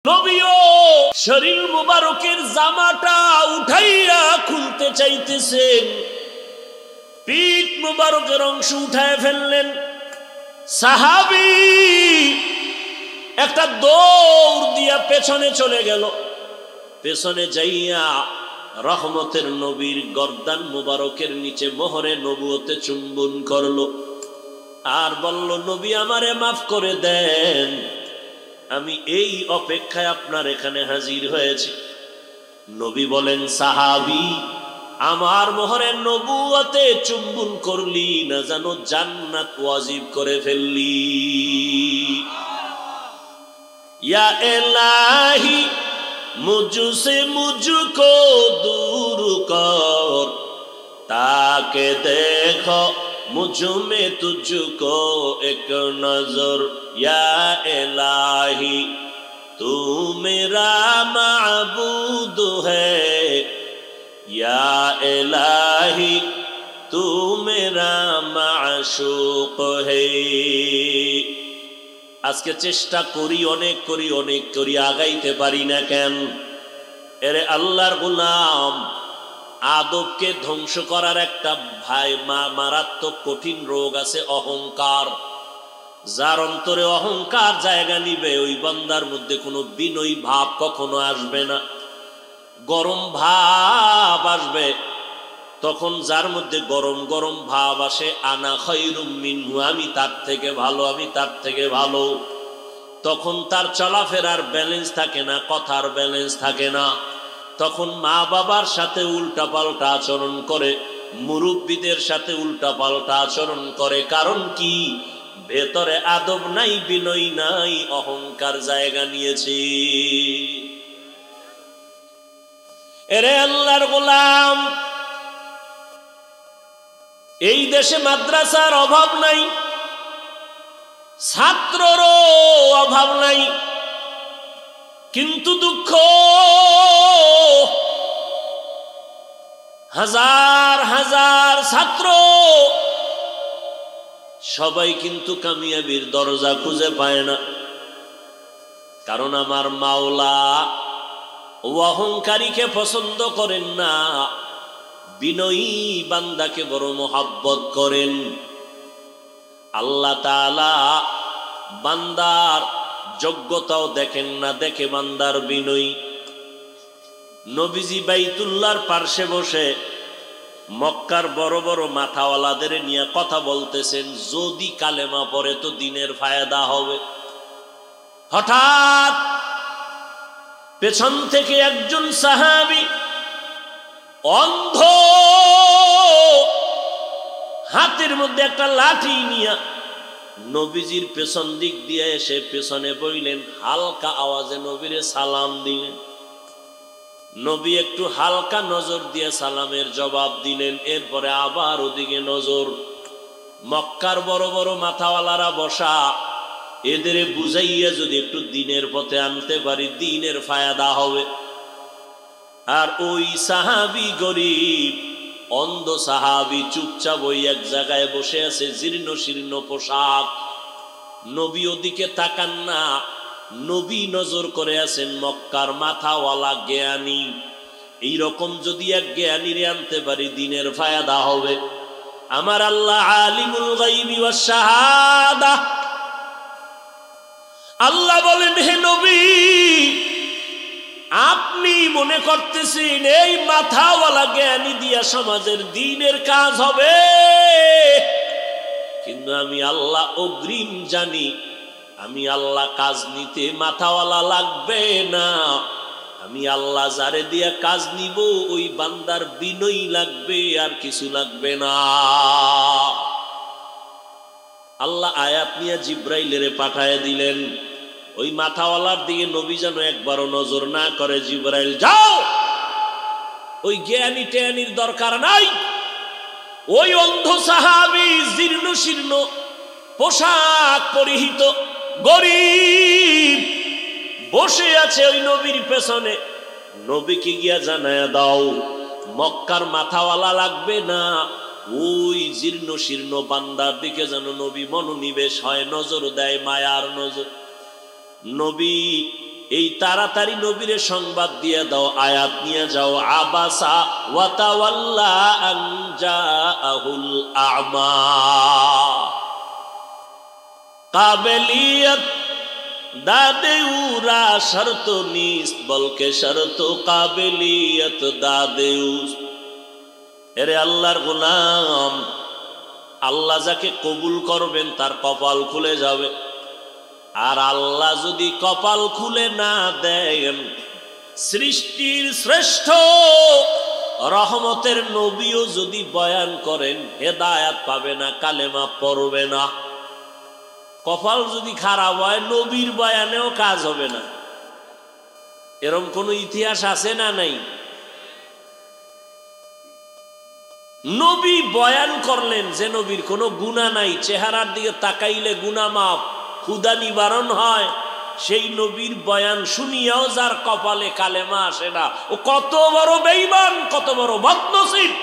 নবীও শরীর মুবারকের জামাটা উঠাইয়া খুলতে চাইতেছেন, পিঠ মুবারকের অংশ উঠায় ফেললেন। সাহাবী একটা দৌড় দিয়া পেছনে চলে গেল। পেছনে যাইয়া রহমতের নবীর গর্দান মুবারকের নিচে মোহরে নবুয়তে চুম্বন করলো আর বলল, নবী আমারে মাফ করে দেন, আমি এই অপেক্ষায় আপনার এখানে হাজির হয়েছি। নবী বলেন, সাহাবী আমার মোহরে নবুয়তে চুম্বন করলি না জানো জান্নাত ওয়াজিব করে ফেললি। या इलाही मुझसे मुझको दूर कर, ताके देखो मुझ में तुझको एक नजर। या इलाही तू मेरा माबूद है, या इलाही तू मेरा माशूक है। আজকে চেষ্টা করি, অনেক করি, আগাইতে পারি না কেন? এরে আল্লাহর গোলাম, আদবকে ধ্বংস করার একটা মারাত্মক কঠিন রোগ আছে, অহংকার। যার অন্তরে অহংকার জায়গা নিবে, ওই বান্দার মধ্যে কোনো বিনয়ী ভাব কখনো আসবে না, গরম ভাব আসবে। তখন যার মধ্যে গরম গরম ভাব আসে, আনা খায়রুম মিনহু, আমি তার থেকে ভালো, আমি তার থেকে ভালো, তখন তার চলাফেরার ব্যালেন্স থাকে না, কথার ব্যালেন্স থাকে না। তখন মা বাবার সাথে উল্টা পাল্টা আচরণ করে, মুরব্বীদের সাথে উল্টা পাল্টা আচরণ করে। কারণ কি? ভেতরে আদব নাই, বিনয় নাই, অহংকার জায়গা নিয়েছে। এরে আল্লাহর গোলাম, এই দেশে মাদ্রাসার অভাব নাই, ছাত্ররও অভাব নাই, কিন্তু দুঃখ, হাজার হাজার ছাত্র সবাই কিন্তু কামিয়াবির দরজা খুঁজে পায় না। কারণ আমার মাওলা অহংকারীকে পছন্দ করেন না, বিনয়ী বান্দাকে বড় মোহাব্বত করেন। আল্লাহ তাআলা বান্দার যোগ্যতাও দেখেন না, দেখে বান্দার বিনয়ী। নবীজি বাইতুল্লাহর পার্শ্বে বসে মক্কার বড় বড় মাথাওয়ালাদের নিয়ে কথা বলতেছেন, যদি কালেমা পড়ে তো দিনের ফায়দা হবে। হঠাৎ পেছন থেকে একজন সাহাবী অন্ধ, হাতের মধ্যে একটা লাঠি নিয়ে নবীজির পেছন দিক দিয়ে এসে পেছনে বইলেন, হালকা আওয়াজে নবীরে সালাম দিলেন। নবী একটু হালকা নজর দিয়ে সালামের জবাব দিলেন। এরপরে আবার ওদিকে নজর। মক্কার বড় বড় মাথাওয়ালারা বসা, এদের বুঝাইয়া যদি একটু দিনের পথে আনতে পারি, দিনের ফায়দা হবে। আর ওই সাহাবী গরিব অন্ধ সাহাবী চুপচাপ ওই এক জায়গায় বসে আছে, জীর্ণ শীর্ণ পোশাক। নবী ওদিকে তাকান না, নবী নজর করে আছেন মক্কার মাথাওয়ালা জ্ঞানী। এইরকম যদি এক জ্ঞানীরে আনতে পারি, দিনের ফায়দা হবে। আমার আল্লাহ আলিমুল গায়বি ওয়াস শাহাদা। আল্লাহ বলেন, হে নবী, আপনি মনে করতেছেন এই মাথাওয়ালা জ্ঞানী দিয়া সমাজের দ্বীনের কাজ হবে, কিন্তু আমি আল্লাহ অগ্রিম জানি, আমি আল্লাহ কাজ নিতে মাথাওয়ালা লাগবে না। আমি আল্লাহ যারে দিয়া কাজ নিব, ওই বান্দার বিনয়ী লাগবে, আর কিছু লাগবে না। আল্লাহ আয়াত নিয়ে জিব্রাইলের পাঠায় দিলেন। ওই মাথাওয়ালার দিকে নবী যেন একবারও নজর না করে। জিব্রাইল, যাও, ওই জ্ঞানী টেয়ানির দরকার নাই। ওই অন্ধ সাহাবী জীর্ণ শীর্ণ পোশাক পরিহিত গরিব বসে আছে ওই নবীর পেছনে। নবীকে গিয়া জানায়া দাও, মক্কার মাথাওয়ালা লাগবে না, ওই জীর্ণ শীর্ণ বান্দার দিকে যেন নবী মনোনিবেশ হয়, নজর দেয়, মায়ার নজর। নবী এই তাড়াতাড়ি নবীরে সংবাদ দিয়ে দাও, আয়াত নিয়ে যাও। আবাসা ওয়া তাওয়াল্লা আন জাআহুল আ'মা। কাবিলিয়ত দাদেউরা শর্ত নিস বলকে শর্ত কাবিলিয়ত দাদেউস। এরে আল্লাহর গোলাম, আল্লাহ যাকে কবুল করবেন তার কপাল খুলে যাবে। আর আল্লাহ যদি কপাল খুলে না দেন, সৃষ্টির শ্রেষ্ঠ রহমতের নবীও যদি বয়ান করেন, হেদায়াত পাবে না, কালেমা পড়বে না। কপাল যদি খারাপ হয়, নবীর বয়ানেও কাজ হবে না। এরকম কোন ইতিহাস আছে না নাই? নবী বয়ান করলেন যে নবীর কোনো গুনাহ নাই, চেহারার দিকে তাকাইলে গুনাহ মাফ, ক্ষুধা নিবারণ হয়, সেই নবীর বয়ান শুনিয়াও যার কপালে কালেমা আসে না, ও কত বড় বেঈমান, কত বড় বদনসিব।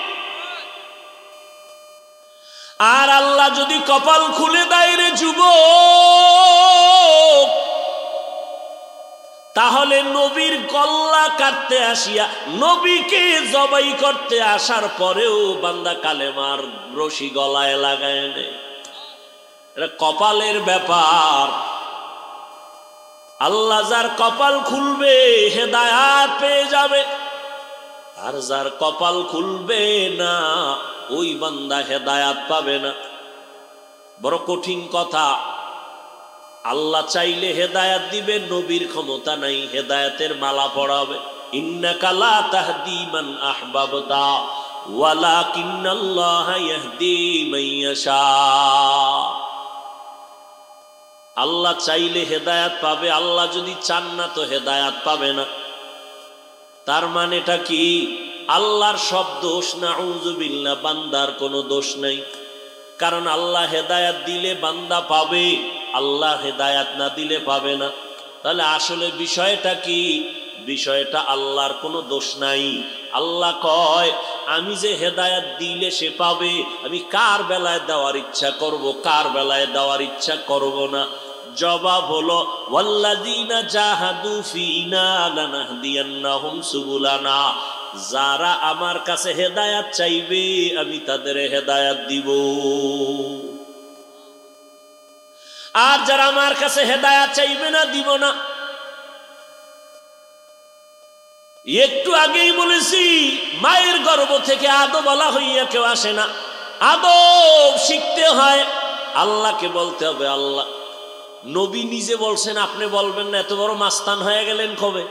আর আল্লাহ যদি কপাল খুলে দেয় রে যুবক, তাহলে নবীর গল্লা কাটতে আসিয়া, নবীকে জবাই করতে আসার পরেও বান্দা কালেমার রশি গলায় লাগায় নেয়। এটা কপালের ব্যাপার। আল্লাহ যার কপাল খুলবে হেদায়াত পেয়ে যাবে, আর যার কপাল খুলবে না ওই বান্দা হেদায়াত পাবে না। বড় কঠিন কথা। আল্লাহ চাইলে হেদায়াত দিবে, নবীর ক্ষমতা নাই হেদায়াতের মালা পড়াবে। ইন্নাকা লা তাহদি মান আহবাবতা ওয়ালাকিন্নাল্লাহা ইয়াহদি মান ইয়াশা। আল্লাহ চাইলে হেদায়াত পাবে, আল্লাহ যদি চান না তো হেদায়াত পাবে না। তার মানেটা কি? আল্লাহর সব দোষ, নাউযুবিল্লাহ, বান্দার কোনো দোষ নাই। কারণ আল্লাহ হেদায়াত দিলে বান্দা পাবে, আল্লাহ হেদায়াত না দিলে পাবে না। তাহলে আসলে বিষয়টা কি? বিষয়টা আল্লাহর কোনো দোষ নাই। আল্লাহ কয় আমি যে হেদায়াত দিলে সে পাবে, আমি কার বেলায় দেওয়ার ইচ্ছা করব, কার বেলায় দেওয়ার ইচ্ছা করব না। জবাব হলো ওয়াল্লাযীনা জাহাদু ফীনা লানাহদিয়ান্নাহুম সুবুলানা। যারা আমার কাছে হেদায়াত চাইবে আমি তাদের হেদায়াত দিব, আর যারা আমার কাছে হেদায়াত চাইবে না, দিব না। একটু আগেই বলেছি, মায়ের গর্ভ থেকে আদম বলা হইয়া কেউ আসে না। আদব শিখতে হয়, আল্লাহকে বলতে হবে। আল্লাহ, নবী নিজে বলছেন, আপনি বলবেন না? এত বড় মাস্তান হয়ে গেলেন কবে?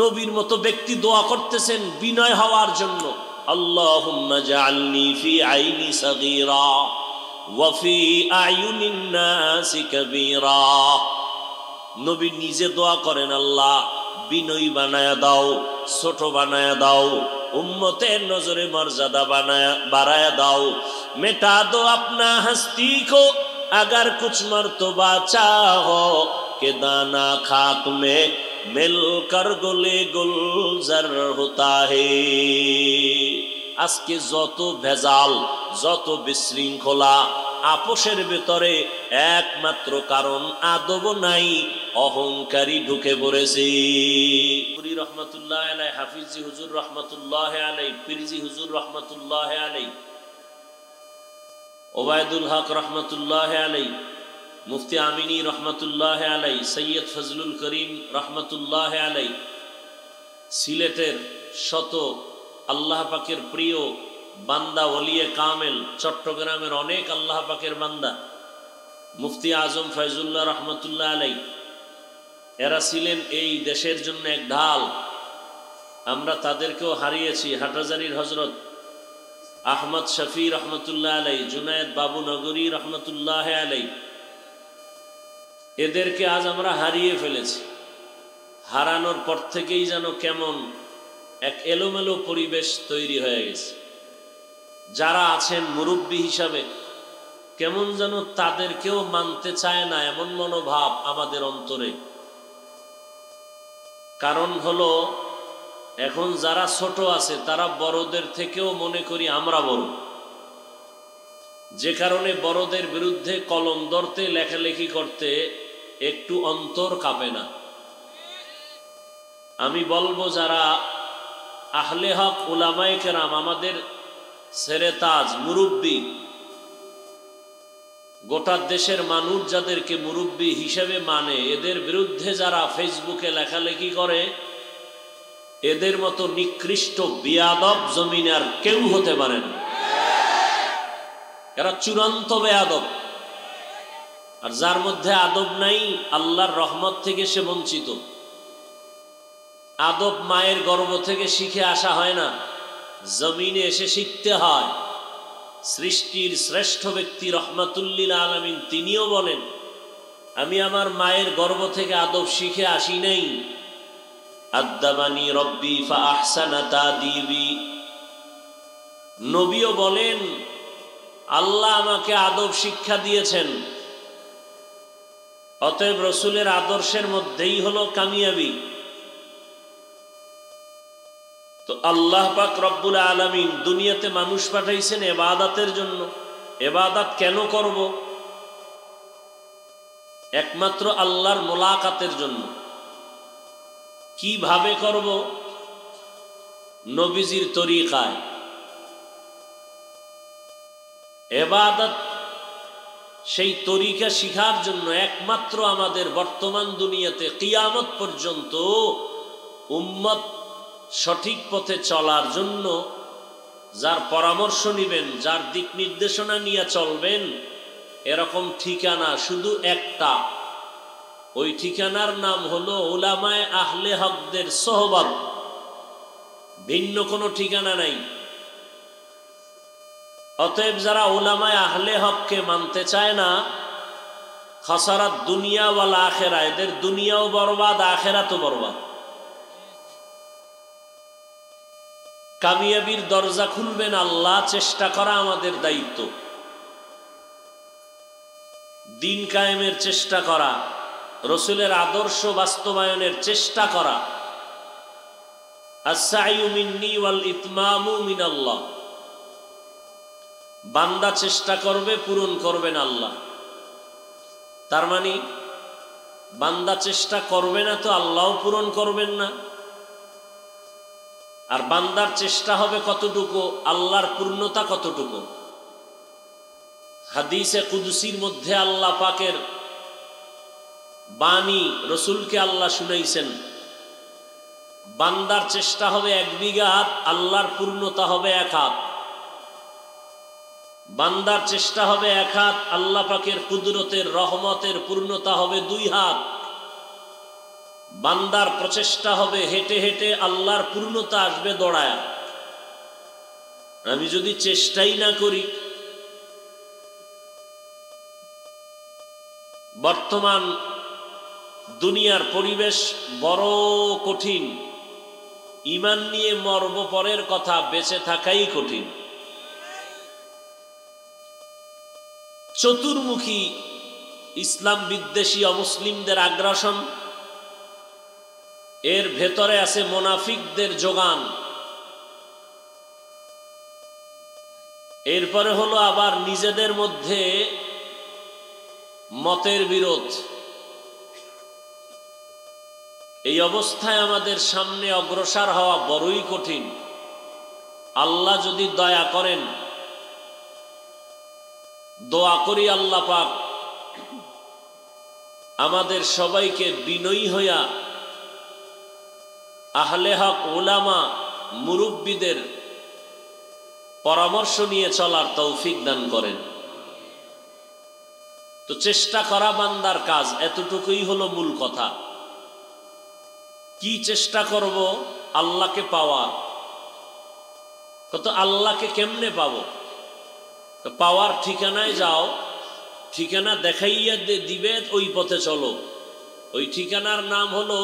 নবীর মতো ব্যক্তি দোয়া করতেছেন বিনয় হওয়ার জন্য। আল্লাহুম্মা জাআলনি ফি আইনি সাগীরা ওয়া ফি আয়ুনিন নাসি কাবীরা। নবী নিজে দোয়া করেন, আল্লাহ বিনয়ী বানায়া দাও, ছোট বানায়া দাও, উম্মতের নজরে মর্যাদা বাড়ায়া দাও। মেটা দো আপনা হস্তি কো अगर कुछ मर्तबा चाहो के दाना खाक में मिलकर गुले गुलजार होता है। আজকে যত ভেজাল, যত বিশৃঙ্খলা, আপোষের ভেতরে একমাত্র কারণ আদব নাই, অহংকারী ঢুকে পড়েছে। পুরি রহমাতুল্লাহ আলাইহি, হাফিজি হুজুর রহমাতুল্লাহ আলাইহি, পীরজি হুজুর রহমাতুল্লাহ আলাইহি, ওবায়দুল হক রহমতুল্লাহ আলাইহি, মুফতি আমিনী রহমতুল্লাহ আলাইহি, সৈয়দ ফজলুল করিম রহমতুল্লাহ আলাইহি, সিলেটের শত আল্লাহ পাকের প্রিয় বান্দা ওলিয়ে কামেল, চট্টগ্রামের অনেক আল্লাহ পাকের বান্দা, মুফতি আজম ফয়জুল্লাহ রহমতুল্লাহ আলাইহি, এরা ছিলেন এই দেশের জন্য এক ঢাল। আমরা তাদেরকেও হারিয়েছি। হাটহাজারীর হজরত আহমদ শফি রহমতুল্লাহ আলাই, জুনায়েদ বাবু নগরী রহমতুল্লাহ আলাই, এদেরকে আজ আমরা হারিয়ে ফেলেছি। হারানোর পর থেকেই যেন কেমন এক এলোমেলো পরিবেশ তৈরি হয়ে গেছে। যারা আছেন মুরব্বী হিসাবে কেমন যেন তাদেরকেও মানতে চায় না, এমন মনোভাব আমাদের অন্তরে। কারণ হলো, এখন যারা ছোট আছে তারা বড়দের থেকেও মনে করি আমরা বড়, যে কারণে বড়দের বিরুদ্ধে কলম ধরতে, লেখালেখি করতে একটু অন্তর কাঁপে না। আমি বলবো যারা আহলে হক উলামায়ে কেরাম, আমাদের সেরে তাজ মুরব্বী, গোটা দেশের মানুষ যাদেরকে মুরব্বী হিসেবে মানে, এদের বিরুদ্ধে যারা ফেসবুকে লেখালেখি করে, এদের মতো নিকৃষ্ট বিয়াদব জমিনে আর কেউ হতে পারে না। এরা চূড়ান্ত বেয়াদব। আর যার মধ্যে আদব নাই, আল্লাহর রহমত থেকে সে বঞ্চিত। আদব মায়ের গর্ভ থেকে শিখে আসা হয় না, জমিনে এসে শিখতে হয়। সৃষ্টির শ্রেষ্ঠ ব্যক্তি রহমাতুল্লিল আলামিন তিনিও বলেন, আমি আমার মায়ের গর্ভ থেকে আদব শিখে আসি নাই। আদ্দাবানি রব্বি ফা আহসানা তাদিবি। নবীও বলেন, আল্লাহ আমাকে আদব শিক্ষা দিয়েছেন। অতএব রসুলের আদর্শের মধ্যেই হলো কামিয়াবি। তো আল্লাহ পাক রব্বুল আলামিন দুনিয়াতে মানুষ পাঠাইছেন ইবাদতের জন্য। ইবাদত কেন করব? একমাত্র আল্লাহর মোলাকাতের জন্য। কিভাবে করব? নবীজির তরিকায়। ইবাদত সেই তরিকা শিখার জন্য একমাত্র আমাদের বর্তমান দুনিয়াতে কিয়ামত পর্যন্ত উম্মত সঠিক পথে চলার জন্য যার পরামর্শ নিবেন, যার দিক নির্দেশনা নিয়ে চলবেন, এরকম ঠিকানা শুধু একটা। ওই ঠিকানার নাম হলো উলামায়ে আহলে হকদের সোহবত। ভিন্ন কোনো ঠিকানা নাই। অতএব যারা উলামায়ে আহলে হককে মানতে চায় না, খাসারাত দুনিয়া ওয়াল আখিরা, এদের দুনিয়াও বরবাদ, আখিরাতও বরবাদ। কামিয়াবির দরজা খুলবেন আল্লাহ, চেষ্টা করা আমাদের দায়িত্ব। দিন কায়েমের চেষ্টা করা, রসুলের আদর্শ বাস্তবায়নের চেষ্টা করা। আস-সাইয়ু মিন্নি ওয়াল ইতমামু মিনাল্লাহ। বান্দা চেষ্টা করবে, পূরণ করবেন আল্লাহ। তার মানে বান্দা চেষ্টা করবে না তো আল্লাহও পূরণ করবেন না। আর বান্দার চেষ্টা হবে কতটুকু, আল্লাহর পূর্ণতা কতটুকু। হাদিসে কুদসির মধ্যে আল্লাহ পাকের বাণী রসুলকে আল্লাহ শুনাইছেন, বান্দার চেষ্টা হবে 1 বিঘা হাত, আল্লাহর পূর্ণতা হবে 1 হাত। বান্দার চেষ্টা হবে 1 হাত, আল্লাহ পাকের কুদরতের রহমতের পূর্ণতা হবে 2 হাত। বান্দার প্রচেষ্টা হবে হেঁটে হেঁটে, আল্লাহর পূর্ণতা আসবে দৌড়ায়া। আমি যদি চেষ্টাই না করি, বর্তমান দুনিয়ার পরিবেশ বড় কঠিন। ঈমান নিয়ে মরব পরের কথা, বেঁচে থাকাই কঠিন। চতুর্মুখী ইসলাম বিদ্বেষী অমুসলিমদের আগ্রাসন, এর ভেতরে আছে মুনাফিকদের যোগান। এরপরে হলো আবার নিজেদের মধ্যে মতের বিরোধ। এই অবস্থায় আমাদের সামনে অগ্রসর হওয়া বড়ই কঠিন। আল্লাহ যদি দয়া করেন, দোয়া করি আল্লাহ পাক আমাদের সবাইকে বিনয়ী হইয়া আহলে হক উলামা মুরব্বীদের পরামর্শ নিয়ে চলার তৌফিক দান করেন। তো চেষ্টা করা বান্দার কাজ, এতটুকুই হলো মূল কথা। কি চেষ্টা করব? আল্লাহকে পাওয়ার। কত আল্লাহকে কেমনে পাবো? পাওয়ার ঠিকানায় যাও, ঠিকানা দেখাইয়া দিবে, ওই পথে চলো। ওই ঠিকানার নাম হলো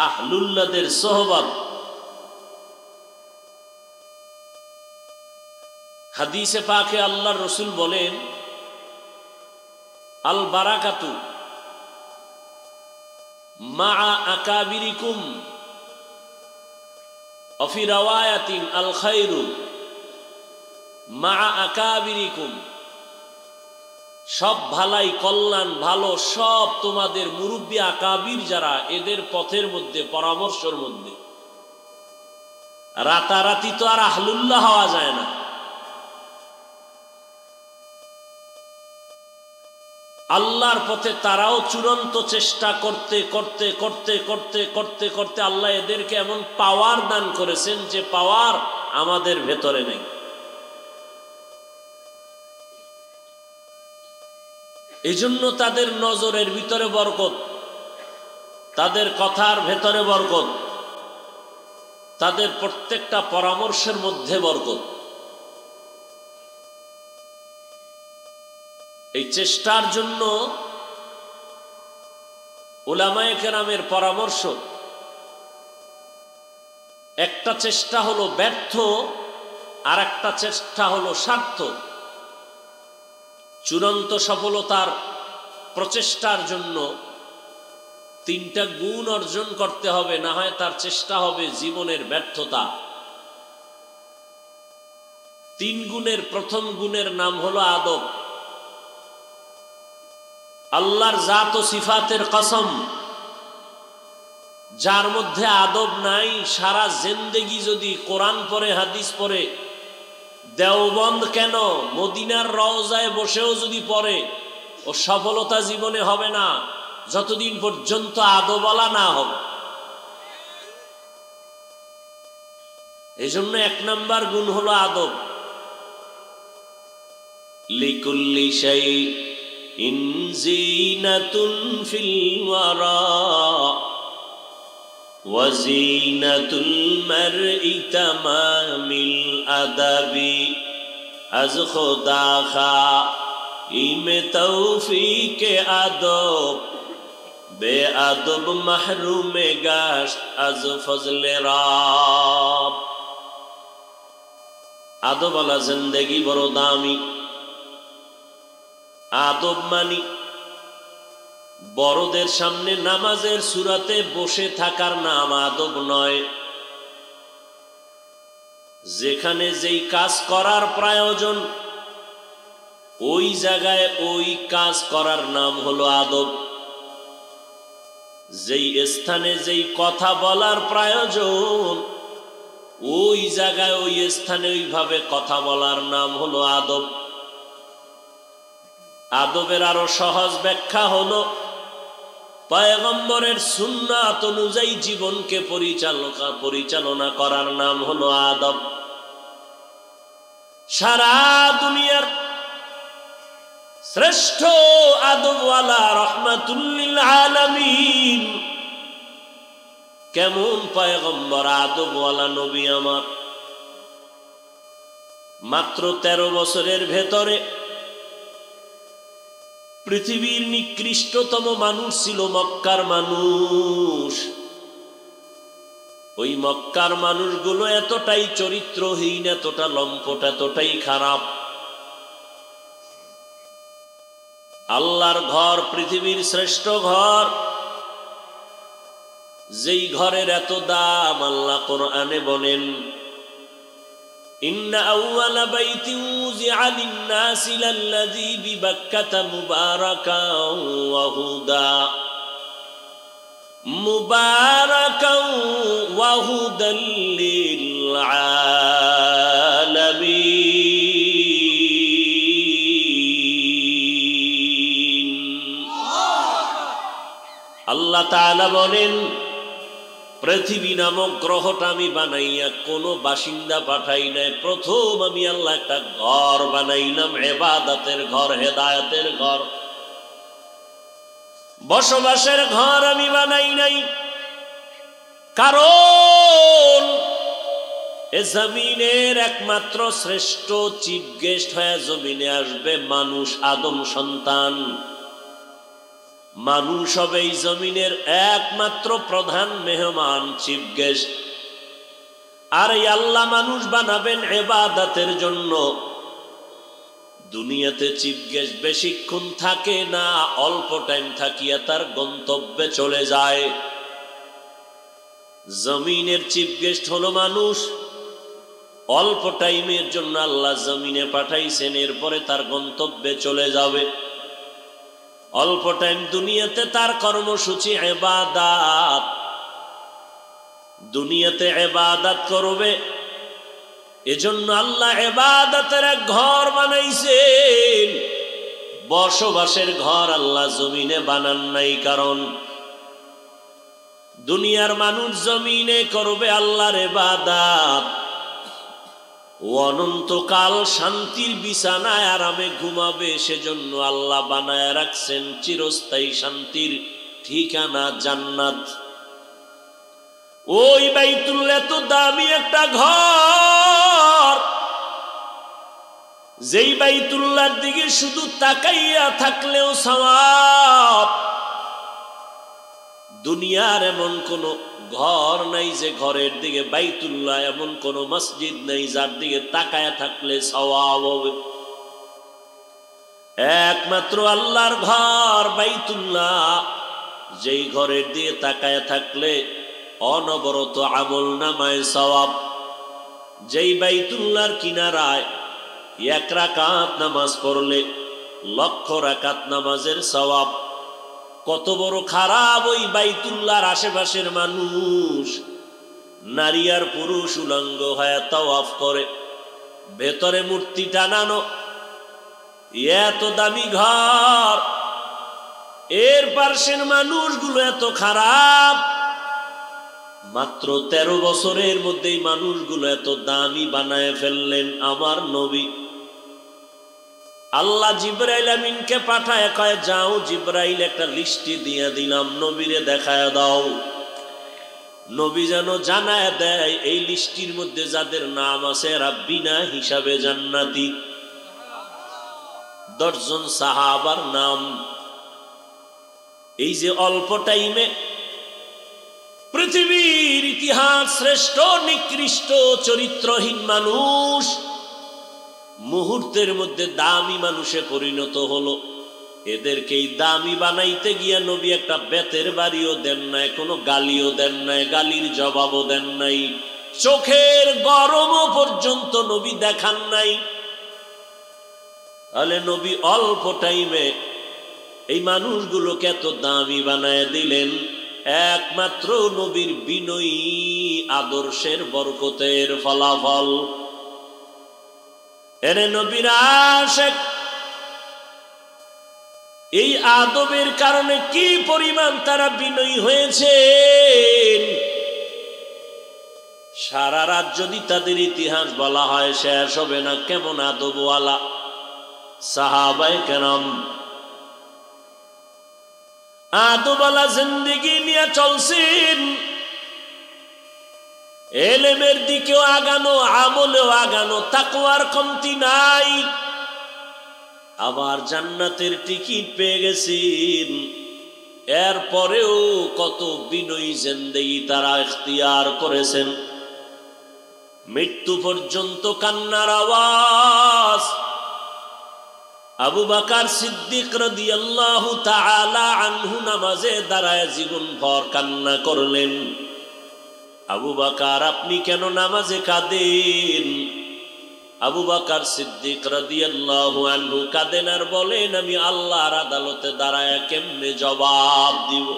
আহলুল্লাহদের সোহবত। হাদিসে পাকে আল্লাহর রসুল বলেন, আল বারাকাতু মা আকাবিরিকুম অফি রাওয়ায়াতিন আল খায়রু মা আকাবিরিকুম। সব ভালাই কল্যাণ ভালো সব তোমাদের মুরব্বী আকাবির যারা এদের পথের মধ্যে পরামর্শের মধ্যে। রাতারাতি তো আর আহলুল্লাহ হওয়া যায় না। আল্লাহর পথে তারাও চূড়ান্ত চেষ্টা করতে করতে করতে করতে করতে করতে আল্লাহ এদেরকে এমন পাওয়ার দান করেছেন যে পাওয়ার আমাদের ভেতরে নেই। এজন্য তাদের নজরের ভিতরে বরকত, তাদের কথার ভেতরে বরকত, তাদের প্রত্যেকটা পরামর্শের মধ্যে বরকত। এই চেষ্টার জন্য উলামায়ে কেরামের পরামর্শ, একটা চেষ্টা হলো ব্যর্থ আর একটা চেষ্টা হলো সার্থ। চূড়ান্ত সফলতার প্রচেষ্টার জন্য তিনটা গুণ অর্জন করতে হবে, না হয় তার চেষ্টা হবে জীবনের ব্যর্থতা। তিন গুণের প্রথম গুণের নাম হলো আদব। আল্লাহর জাত ও সিফাতের কসম, যার মধ্যে আদব নাই সারা জিন্দেগি যদি কোরআন পড়ে হাদিস পড়ে, দেওবন্দ কেন মদিনার রওজায় বসেও যদি পড়ে, ও সফলতা জীবনে হবে না যতদিন পর্যন্ত আদবওয়ালা না হবে। এজন্য এক নাম্বার গুণ হলো আদব। লিকুল্লি শাইইন যিনাতুন ফিল ওয়ারা ওয়া যিনাতুল মারই তামামিল আদাবি আজ খোদা খাইমে তৌফিকে আদব বে আদব মাহরুমে গাশত আজ ফজলে রাব। আদবওয়ালা জিন্দেগি বড় দামি। আদব মানি বড়দের সামনে নামাজের সুরাতে বসে থাকার নাম আদব নয়। যেখানে যেই কাজ করার প্রয়োজন ওই জায়গায় ওই কাজ করার নাম হলো আদব। যেই স্থানে যেই কথা বলার প্রয়োজন ওই জায়গায় ওই স্থানে ওইভাবে কথা বলার নাম হলো আদব। আদবের আরো সহজ ব্যাখ্যা হলো পয়গম্বরের সুন্নাত অনুযায়ী জীবনকে পরিচালনা করার নাম হলো আদব। সারা দুনিয়ার শ্রেষ্ঠ আদবওয়ালা রহমাতুল লিল আলামিন কেমন পয়গম্বর, আদবওয়ালা নবী আমার। মাত্র 13 বছরের ভেতরে পৃথিবীর নিকৃষ্টতম মানুষ ছিল মক্কার মানুষ। ওই মক্কার মানুষগুলো এতটাই চরিত্রহীন, এতটা লম্পট, এতটাই খারাপ। আল্লাহর ঘর পৃথিবীর শ্রেষ্ঠ ঘর, যেই ঘরের এত দাম আল্লাহ কোরআনে বলেন ইন্না আউওয়ালা বাইতিন উযিআ লিন-নাসি লাল্লাযী বিবাক্কাতা মুবারাকান ওয়া হুদা লিল আলামিন। আল্লাহ তাআলা বলেন পৃথিবী নামক গ্রহটা আমি বানাইয়া কোনো বাসিন্দা পাঠাই নাই। প্রথম আমি আল্লাহ একটা ঘর বানাইলাম, ইবাদতের ঘর, হেদায়েতের ঘর, বসবাসের ঘর আমি বানাই নাই। কারণ এ জমিনের একমাত্র শ্রেষ্ঠ চিফ গেস্ট হয়ে জমিনে আসবে মানুষ, আদম সন্তান। মানুষ হবে এই জমিনের একমাত্র প্রধান মেহমান, চিফ গেস্ট। আর এই আল্লাহ মানুষ বানাবেন ইবাদতের জন্য। দুনিয়াতে চিফ গেস্ট বেশিক্ষণ থাকে না, অল্প টাইম থাকিয়া তার গন্তব্যে চলে যায়। জমিনের চিফ গেস্ট হলো মানুষ। অল্প টাইমের জন্য আল্লাহ জমিনে পাঠাইছেন, এরপরে তার গন্তব্যে চলে যাবে। অল্প টাইম দুনিয়াতে তার কর্মসূচি ইবাদত, দুনিয়াতে ইবাদত করবে। এজন্য আল্লাহ ইবাদতের এক ঘর বানাইছেন, বসবাসের ঘর আল্লাহ জমিনে বানান নাই। কারণ দুনিয়ার মানুষ জমিনে করবে আল্লাহর ইবাদত, অনন্তকাল শান্তির বিছানায় আরামে ঘুমাবে। সেজন্য আল্লাহ বানায় রাখছেন চিরস্থায়ী শান্তির ঠিকানা জান্নাত। ওই বাইতুল্লাহ তো দামি একটা ঘর, যেই বাইতুল্লাহর দিকে শুধু তাকাইয়া থাকলেও সওয়াব। দুনিয়ার এমন কোন ঘর নাই যে ঘরের দিকে বাইতুল্লাহ, এমন কোন মসজিদ নাই যার দিকে তাকায়া থাকলে সওয়াব হবে। একমাত্র আল্লাহর ঘর বাইতুল্লাহ, যেই ঘরের দিকে তাকায়া থাকলে অনবরত আমল নামায় সওয়াব। যেই বাইতুল্লাহর কিনারায় এক রাকাত নামাজ পড়লে লক্ষ রাকাত নামাজের সওয়াব। কত বড় খারাপ ওই বাইতুল্লাহর আশেপাশের মানুষ, নারী আর পুরুষ উলঙ্গ হয়ে তাওয়াফ করে, ভেতরে মূর্তি টানানো। এত দামি ঘর, এর পার্শ্বের মানুষগুলো এত খারাপ। মাত্র 13 বছরের মধ্যেই মানুষগুলো এত দামি বানায় ফেললেন। আমার নবী আল্লাহ জিবরাইল আমিনকে পাঠায়, কয় যাও জিবরাইল একটা লিস্টি দিয়ে দিলাম, নবীরে দেখায় দাও। নবী যেন জানায় দেয় এই লিস্টির মধ্যে যাদের নাম আছে এরা বিনা হিসাবে জান্নাতি। 10 জন সাহাবার নাম। এই যে অল্প টাইমে পৃথিবীর ইতিহাস শ্রেষ্ঠ নিকৃষ্ট চরিত্রহীন মানুষ মুহূর্তের মধ্যে দামি মানুষে পরিণত হলো। এদেরকেই দামি বানাইতে গিয়া নবী একটা বেতের বাড়িও দেন নাই, কোনো গালিও দেন নাই, গালির জবাবও দেন নাই, চোখের গরমও পর্যন্ত নবী দেখান নাই। তাহলে নবী অল্প টাইমে এই মানুষগুলোকে এত দামি বানায় দিলেন একমাত্র নবীর বিনয়ী আদর্শের বরকতের ফলাফল। এরে নবীর আশিক, এই আদবের কারণে কি পরিমাণ তারা বিনয়ী হয়েছে। সারা রাত যদি তাদের ইতিহাস বলা হয় শেষ হবে না। কেমন আদবওয়ালা সাহাবায়ে কেরাম, আদবওয়ালা জিন্দেগি নিয়ে চলছেন। এলেমের দিকেও আগানো, আমলেও আগানো, তাকওয়ার কমতি নাই। আবার জান্নাতের টিকিট পেয়ে গেছেন। এরপরেও কত বিনয়ী জিন্দেগি তারা ইখতিয়ার করেছেন। মৃত্যু পর্যন্ত কান্নার আওয়াজ। আবু বকর সিদ্দিক রাদিয়াল্লাহু তাআলা আনহু নামাজে দাঁড়ায় জীবনভর কান্না করলেন। আবু বকর, আপনি কেন নামাজে কাঁদেন? আবু বকর সিদ্দিক রাদিয়াল্লাহু আনহু কাঁদেন আর বলেন, আমি আল্লাহর আদালতে দাঁড়ায় কেমনে জবাব দিব।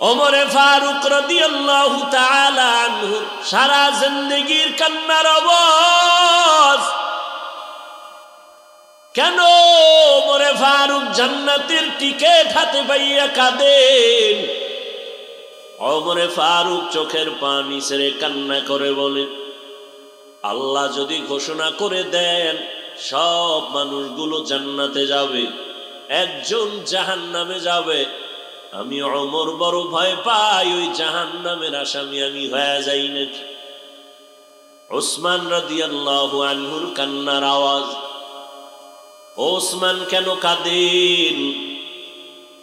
ওমরে ফারুক রাদিয়াল্লাহু তাআলা আনহু সারা জিন্দেগীর কান্নার আওয়াজ। কেন ওমরে ফারুক জান্নাতের টিকিট হাতে পাইয়া কাঁদেন? ওমরে ফারুক চোখের পানি ছেড়ে কান্না করে বলে, আল্লাহ যদি ঘোষণা করে দেন সব মানুষগুলো জান্নাতে যাবে, একজন জাহান্নামে যাবে, আমি ওমর বড় ভয় পাই ওই জাহান্নামের আসামি আমি হয়ে যাই নাকি। উসমান রাদিয়াল্লাহু আনহুর কান্নার আওয়াজ। ওসমান কেন কাঁদেন?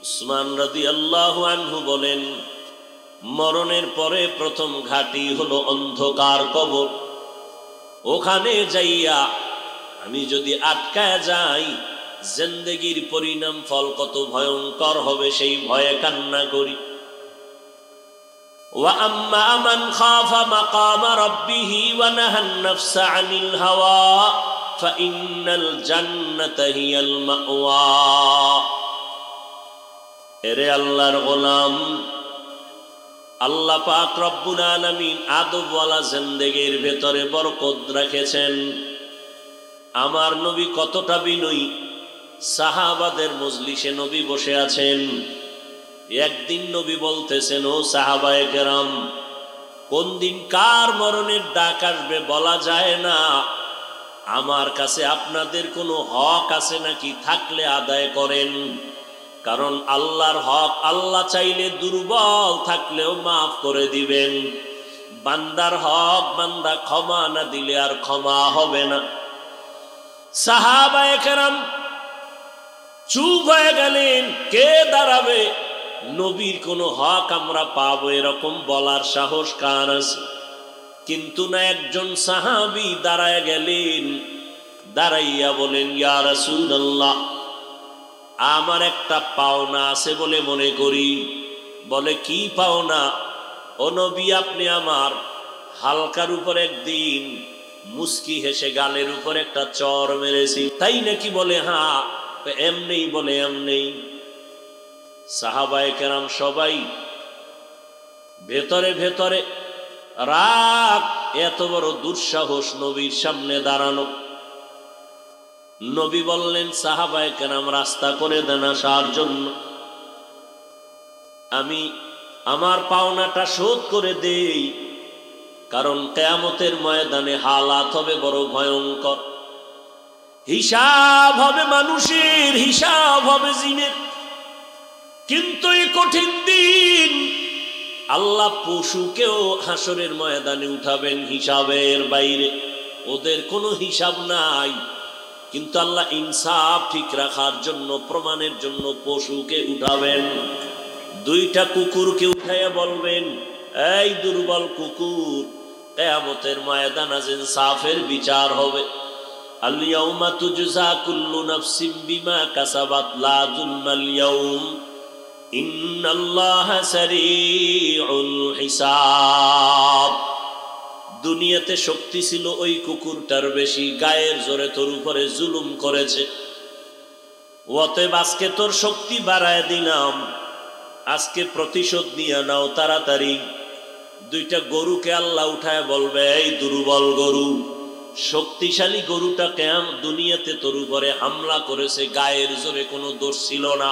উসমান রাদিয়াল্লাহু আনহু বলেন, মরণের পরে প্রথম ঘাটি হলো অন্ধকার কবর। ওখানে যাইয়া আমি যদি আটকায় যাই, জিন্দেগীর পরিণাম ফল কত ভয়ঙ্কর হবে সেই ভয়ে কান্না করি। ওয়া আম্মা মান খাফা মাকামা রাব্বিহি ওয়া নাহান নাফসা আনিল হাওয়া ফাইন্নাল জান্নাতা হিয়াল মাওয়া। এরে আল্লাহর গোলাম, আল্লাহ পাক রব্বুল আলামিন আদবওয়ালা জিন্দেগির ভেতরে বরকত রেখেছেন। আমার নবী কতটা বিনয়ী। সাহাবাদের মজলিসে নবী বসে আছেন। একদিন নবী বলতেছেন, ও সাহাবায়ে কেরাম, কোন দিন কার মরণের ডাক আসবে বলা যায় না। আমার কাছে আপনাদের কোনো হক আছে নাকি? থাকলে আদায় করেন। কারণ আল্লাহর হক আল্লাহ চাইলে দুর্বল থাকলেও মাফ করে দিবেন। বান্দার হক বান্দা ক্ষমা না দিলে আর ক্ষমা হবে না। সাহাবায়ে কেরাম চুপ হয়ে গেলেন। কে দাঁড়াবে? নবীর কোনো হক আমরা পাবো এরকম বলার সাহস কার আছে? কিন্তু না, একজন সাহাবী দাঁড়ায় গেলেন। দাঁড়াইয়া বলেন, ইয়া রাসূলুল্লাহ, আমার একটা পাওনা আছে বলে মনে করি। বলে, কি পাওনা? ও নবী, আপনি আমার হালকার উপর একদিন মুস্কি হেসে গালের উপর একটা চর মেরেছি, তাই নাকি? বলে, হ্যাঁ। এমনি? বলে, এমনি। সাহাবায়ে কেরাম সবাই ভেতরে ভেতরে রাগ, এত বড় দুঃসাহস নবীর সামনে দাঁড়ানো। নবী বললেন, সাহাবায়ে কেরাম রাস্তা করে দেন আসার জন্য। আমি আমার পাওনাটা শোধ করে দেই, কারণ কিয়ামতের ময়দানে হালাত হবে বড় ভয়ঙ্কর। হিসাব হবে মানুষের, হিসাব হবে জিনের। কিন্তু এই কঠিন দিন আল্লাহ পশুকেও হাসরের ময়দানে উঠাবেন হিসাবের বাইরে। ওদের কোনো হিসাব নাই, কিন্তু আল্লাহ ইনসাফ ঠিক রাখার জন্য, প্রমাণের জন্য পশুকে উঠাবেন। দুইটা কুকুরকে উঠাইয়া বলবেন, এই দুর্বল কুকুর, কিয়ামতের ময়দানে আজ ইনসাফের বিচার হবে। আল ইয়াউমা তুজজা কুল্লু নাফসিন বিমা কাসাবাত লা যুলমাল ইয়াউম ইন্নাল্লাহা সারিউল হিসাব। দুনিয়াতে শক্তি ছিল ওই কুকুরটার বেশি, গায়ের জোরে তোর উপরে জুলুম করেছে। অতএব আজকে তোর শক্তি বাড়ায় দিলাম, আজকে প্রতিশোধ নিয়ে নাও তাড়াতাড়ি। দুইটা গরুকে আল্লাহ উঠায় বলবে, এই দুর্বল গরু, শক্তিশালী গরুটা কেন দুনিয়াতে তোর উপরে হামলা করেছে, গায়ের জোরে কোনো দোষ ছিল না।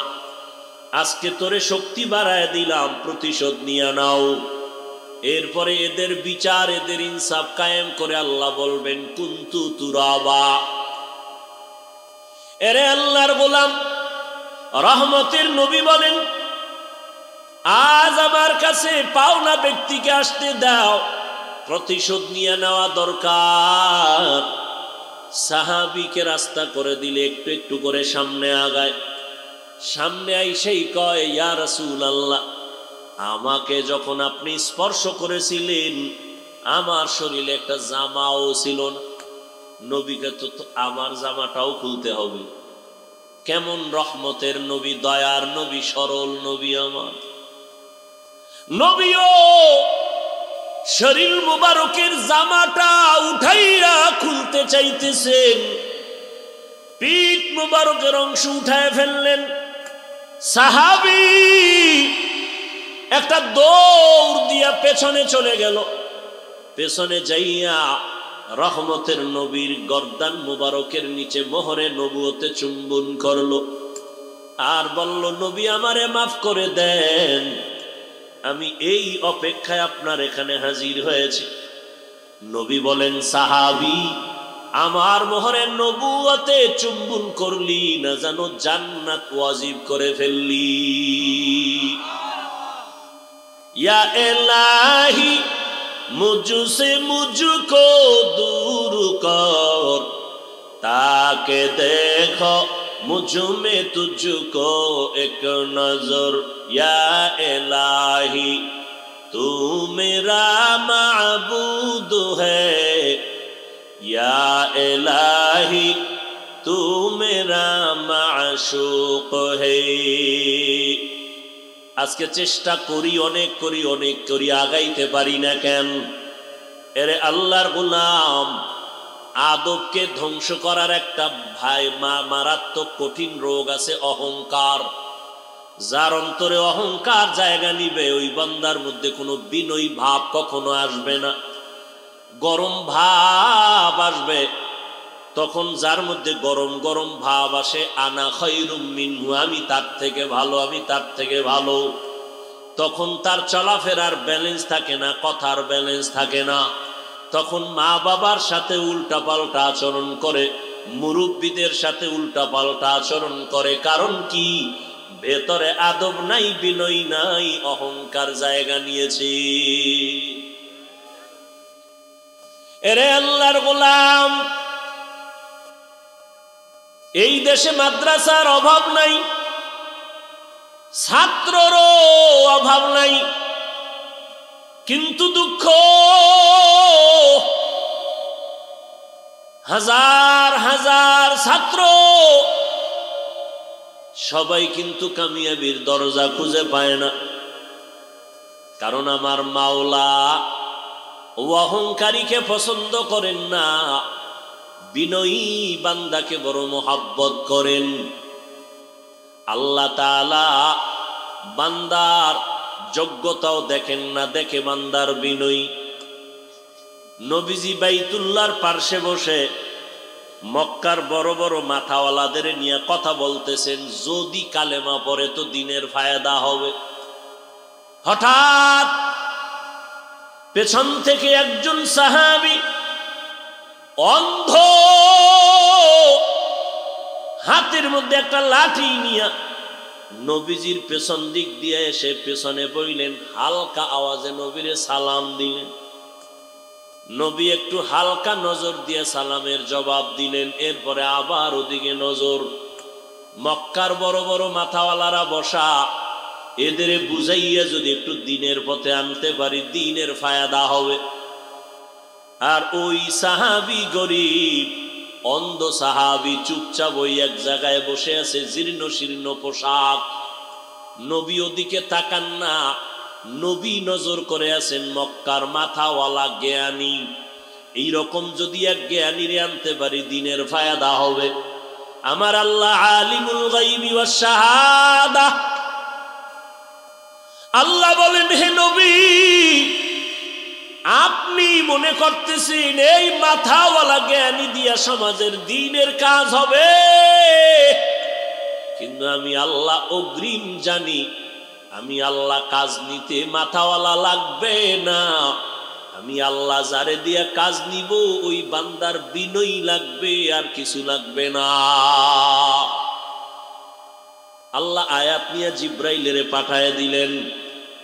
আজকে তোরে শক্তি বাড়ায় দিলাম, প্রতিশোধ নিয়ে নাও। এরপরে এদের বিচার, এদের ইনসাফ কায়েম করে আল্লাহ বলবেন, কুনতু তুরাবা। এরে আল্লাহর গোলাম, রহমতের নবী বলেন, আজ আমার কাছে পাওনা ব্যক্তিকে আসতে দাও, প্রতিশোধ নিয়ে নেওয়া দরকার। সাহাবীকে রাস্তা করে দিলে একটু একটু করে সামনে আগায়। সামনে আইসেই কয়, ইয়া রাসূলুল্লাহ, আমাকে যখন আপনি স্পর্শ করেছিলেন আমার শরীরে একটা জামাও ছিল না। নবীকে তো আমার জামাটাও খুলতে হবে। কেমন রহমতের নবী, দয়ার নবী, সরল নবী আমার। নবীও শরীর মুবারকের জামাটা উঠাইয়া খুলতে চাইতেছেন, পিঠ মুবারকের অংশ উঠায় ফেললেন। সাহাবী একটা দৌড় দিয়া পেছনে চলে গেল। পেছনে যাইয়া রহমতের নবীর গর্দান মুবারকের নিচে মোহরে নবুয়তে চুম্বন করলো আর বলল, নবী আমারে মাফ করে দেন, আমি এই অপেক্ষায় আপনার এখানে হাজির হয়েছি। নবী বলেন, সাহাবী, আমার মোহরে নবুয়তে চুম্বন করলি না জানো জান্নাত ওয়াজিব করে ফেললি। या इलाही मुझसे मुझको दूर कर, ताकि देखो मुझ में तुझको एक नजर। या इलाही तू मेरा माबूद है, या इलाही तू मेरा माशूक है। আজকে চেষ্টা করি, অনেক করি, আগাইতে পারি না কেন? এরে আল্লাহর গোলাম, আদবকে ধ্বংস করার একটা মারাত্মক কঠিন রোগ আছে, অহংকার। যার অন্তরে অহংকার জায়গা নিবে ওই বান্দার মধ্যে কোনো বিনয়ী ভাব কখনো আসবে না, গরম ভাব আসবে। তখন যার মধ্যে গরম গরম ভাব আসে, আনা খায়রুম মিনহু, আমি তার থেকে ভালো, আমি তার থেকে ভালো, তখন তার চলাফেরার ব্যালেন্স থাকে না, কথার ব্যালেন্স থাকে না। তখন মা বাবার সাথে উল্টা পাল্টা আচরণ করে, মুরব্বীদের সাথে উল্টা পাল্টা আচরণ করে। কারণ কি? ভেতরে আদব নাই, বিনয় নাই, অহংকার জায়গা নিয়েছে। এরে আল্লাহর গোলাম, এই দেশে মাদ্রাসার অভাব নাই, ছাত্ররও অভাব নাই, কিন্তু দুঃখ, হাজার হাজার ছাত্র সবাই কিন্তু কামিয়াবির দরজা খুঁজে পায় না। কারণ আমার মাওলা অহংকারীকে পছন্দ করেন না, বিনয়ী বান্দাকে বড় মোহাব্বত করেন। আল্লাহ তাআলা বান্দার যোগ্যতাও দেখেন না, দেখে বান্দার বিনয়ী। নবীজি বাইতুল্লাহর পার্শ্বে বসে মক্কার বড় বড় মাথাওয়ালাদের নিয়ে কথা বলতেছেন, যদি কালেমা পড়ে তো দিনের ফায়দা হবে। হঠাৎ পেছন থেকে একজন সাহাবী অন্ধ, হাতের মধ্যে একটা লাঠি নিয়ে নবীজির পেছন দিক দিয়ে এসে পেছনে বইলেন, হালকা আওয়াজে নবীরে সালাম দিলেন। নবী একটু হালকা নজর দিয়ে সালামের জবাব দিলেন। এরপরে আবার ওদিকে নজর। মক্কার বড় বড় মাথাওয়ালারা বসা, এদের বুঝাইয়া যদি একটু দিনের পথে আনতে পারি দিনের ফায়দা হবে। আর ওই সাহাবী গরিব অন্ধ সাহাবী চুপচাপ ওই এক জায়গায় বসে আছে, জীর্ণ শীর্ণ পোশাক। নবী ওদিকে তাকান না, নবী নজর করে আছেন মক্কার মাথাওয়ালা জ্ঞানী। এইরকম যদি এক জ্ঞানীরে আনতে পারি দিনের ফায়দা হবে। আমার আল্লাহ আলিমুল গায়বি ওয়াস শাহাদা। আল্লাহ বলেন, হে নবী, আপনি মনে করতেছেন এই মাথাওয়ালা জ্ঞানী দিয়া সমাজের দ্বীনের কাজ হবে, কিন্তু আমি আল্লাহ অগ্রিম জানি, আমি আল্লাহ কাজ নিতে মাথাওয়ালা লাগবে না। আমি আল্লাহ যারে দিয়া কাজ নিব ওই বান্দার বিনয়ী লাগবে, আর কিছু লাগবে না। আল্লাহ আয়াত নিয়ে জিব্রাইলের পাঠায় দিলেন।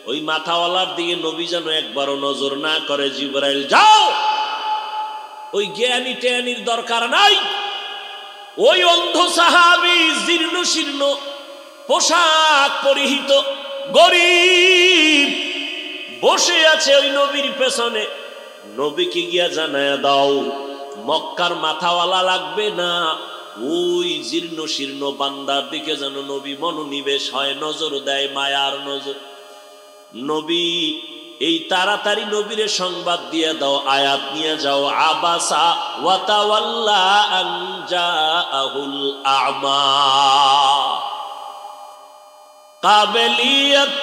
ওই মাথাওয়ালার দিকে নবী যেন একবারও নজর না করে। জিব্রাইল, যাও, ওই জ্ঞানী টেয়ানির দরকার নাই। ওই অন্ধ সাহাবী জীর্ণ শীর্ণ পোশাক পরিহিত গরিব বসে আছে ওই নবীর পেছনে। নবীকে গিয়া জানায়া দাও মক্কার মাথাওয়ালা লাগবে না, ওই জীর্ণ শীর্ণ বান্দার দিকে যেন নবী মনোনিবেশ হয়, নজর দেয়, মায়ার নজর। নবী এই তাড়াতাড়ি নবীরে সংবাদ দিয়ে দাও, আয়াত নিয়ে যাও, আবাসা ওয়া তাওয়াল্লা আন জাআহুল আ'মা। কাবিলিয়ত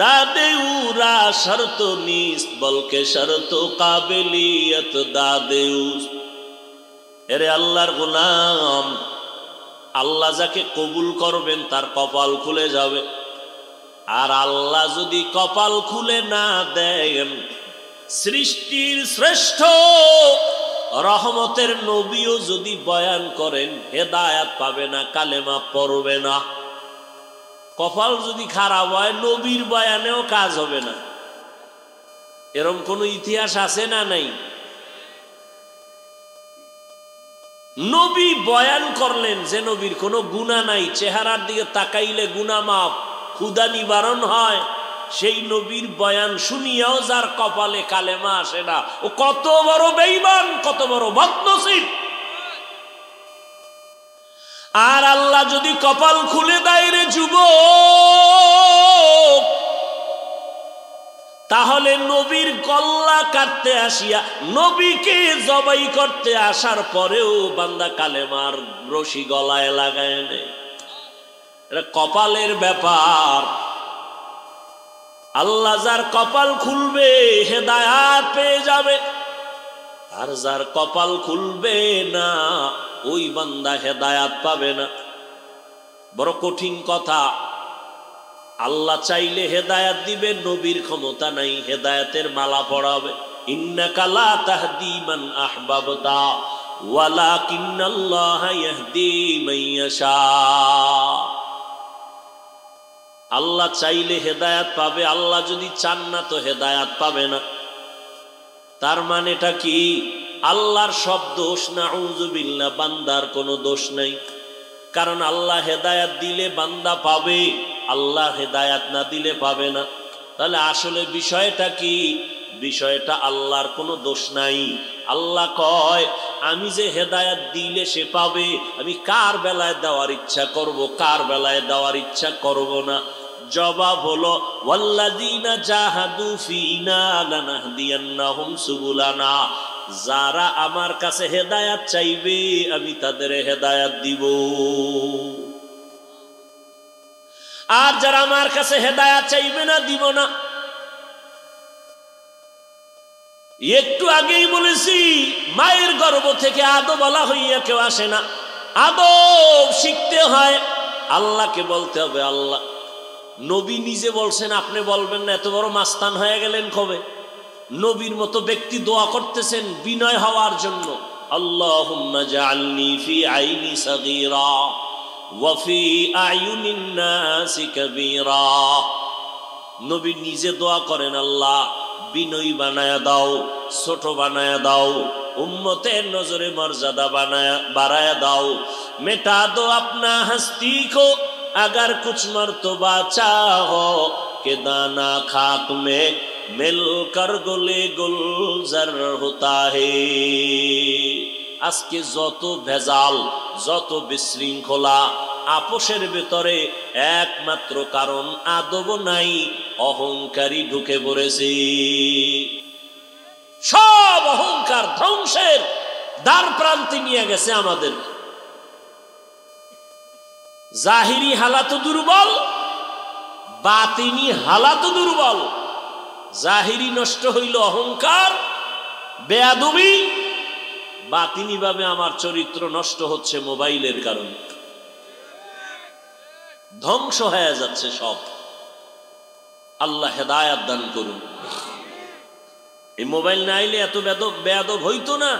দাদে উরা শর্ত নিস্ত বলকে শর্ত কাবিলিয়ত দাদে। এরে আল্লাহর গোলাম, আল্লাহ যাকে কবুল করবেন তার কপাল খুলে যাবে। আর আল্লাহ যদি কপাল খুলে না দেন, সৃষ্টির শ্রেষ্ঠ রহমতের নবীও যদি বয়ান করেন হেদায়েত পাবে না, কালেমা পড়বে না। কপাল যদি খারাপ হয় নবীর বয়ানেও কাজ হবে না। এরকম কোন ইতিহাস আছে না নাই? নবী বয়ান করলেন যে নবীর কোনো গুনাহ নাই, চেহারার দিকে তাকাইলে গুনাহ মাফ, ক্ষুধা নিবারণ হয়, সেই নবীর বয়ান শুনিয়াও যার কপালে কালেমা আসে না, ও কত বড় বেঈমান, কত বড় বদনসিব। আর আল্লাহ যদি কপাল খুলে দেয় রে যুবক, তাহলে নবীর গল্লা কাটতে আসিয়া নবীকে জবাই করতে আসার পরেও বান্দা কালেমার রশি গলায় লাগায় নেয়। এটা কপালের ব্যাপার। আল্লাহ যার কপাল খুলবে হেদায়াত পেয়ে যাবে, আর যার কপাল খুলবে না ওই বান্দা হেদায়াত পাবে না। বড় কঠিন কথা। আল্লাহ চাইলে হেদায়াত দিবে, নবীর ক্ষমতা নাই হেদায়াতের মালা পড়াবে। ইন্নাকা লা তাহদি মান আহবাবতা ওয়ালাকিন্নাল্লাহা ইয়াহদি মান ইয়াশা। আল্লাহ চাইলে হেদায়াত পাবে, আল্লাহ যদি চান না তো হেদায়াত পাবে না। তার মানেটা কি? আল্লাহর সব দোষ, নাউযুবিল্লাহ, বান্দার কোনো দোষ নাই। কারণ আল্লাহ হেদায়াত দিলে বান্দা পাবে, আল্লাহ হেদায়াত না দিলে পাবে না। তাহলে আসলে বিষয়টা কি? বিষয়টা আল্লাহর কোনো দোষ নাই। আল্লাহ কয় আমি যে হেদায়াত দিলে সে পাবে, আমি কার বেলায় দেওয়ার ইচ্ছা করব, কার বেলায় দেওয়ার ইচ্ছা করব না। জবাব হলো ওয়াল্লাযীনা জাহাদু ফীনা লানাহদিয়ান্নাহুম সুবুলানা। যারা আমার কাছে হেদায়াত চাইবে আমি তাদের হেদায়াত দিব, আর যারা আমার কাছে হেদায়াত চাইবে না দিব না। একটু আগেই বলেছি মায়ের গর্ভ থেকে আদম বলা হইয়া কেউ আসে না। আদব শিখতে হয়, আল্লাহকে বলতে হবে আল্লাহ। নবী নিজে বলছেন, আপনি বলবেন না? এত বড় মাস্তান হয়ে গেলেন কবে? নবীর মতো ব্যক্তি দোয়া করতেছেন বিনয় হওয়ার জন্য। আল্লাহুম্মা জাআলনি ফি আইনি সাগীরা ওয়া ফি আয়ুনিন নাসি কাবীরা। নবী নিজে দোয়া করেন, আল্লাহ বিনয়ী বানায়া দাও, ছোট বানায়া দাও, উম্মতের নজরে মর্যাদা বাড়ায়া দাও। মেটা দো আপনা হস্তি কো अगर कुछ मर्तबा चाहो के दाना खाक में मिलकर गुले गुलजार होता है। আজকে যত ভেজাল, যত বিশৃঙ্খলা আপোষের ভেতরে একমাত্র কারণ আদব নাই, অহংকারী ঢুকে পড়েছে। সব অহংকার ধ্বংসের দ্বার প্রান্তে নিয়ে গেছে আমাদের। জাহিরি হালাত দুর্বল, বাতিনি হালাত দুর্বল। জাহিরি নষ্ট হইল অহংকার, বেয়াদবি। বাতিনি ভাবে আমার চরিত্র নষ্ট হচ্ছে মোবাইলের কারণে, ধ্বংস হয়ে যাচ্ছে সব। আল্লাহ হেদায়াত দান করুন। এই মোবাইল না আইলে এত বেয়াদব হইতো না।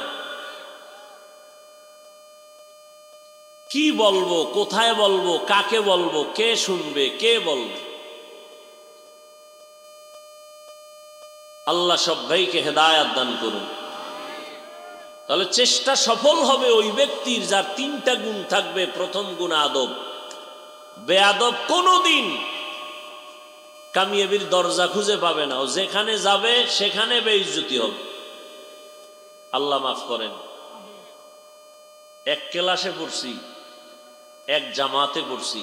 কি বলবো, কোথায় বলবো, কাকে বলবো, কে শুনবে, কে বলবে? আল্লাহ সব ভাইকে হেদায়াত দান করুন। তাহলে চেষ্টা সফল হবে ওই ব্যক্তির যার তিনটা গুণ থাকবে। প্রথম গুণ আদব। বেয়াদব কোনোদিন কামিয়াবির দরজা খুঁজে পাবে না। ও যেখানে যাবে সেখানে বেইজ্জতি হবে। আল্লাহ মাফ করেন। এক ক্লাসে পড়ছি, এক জামাতে পড়ছি।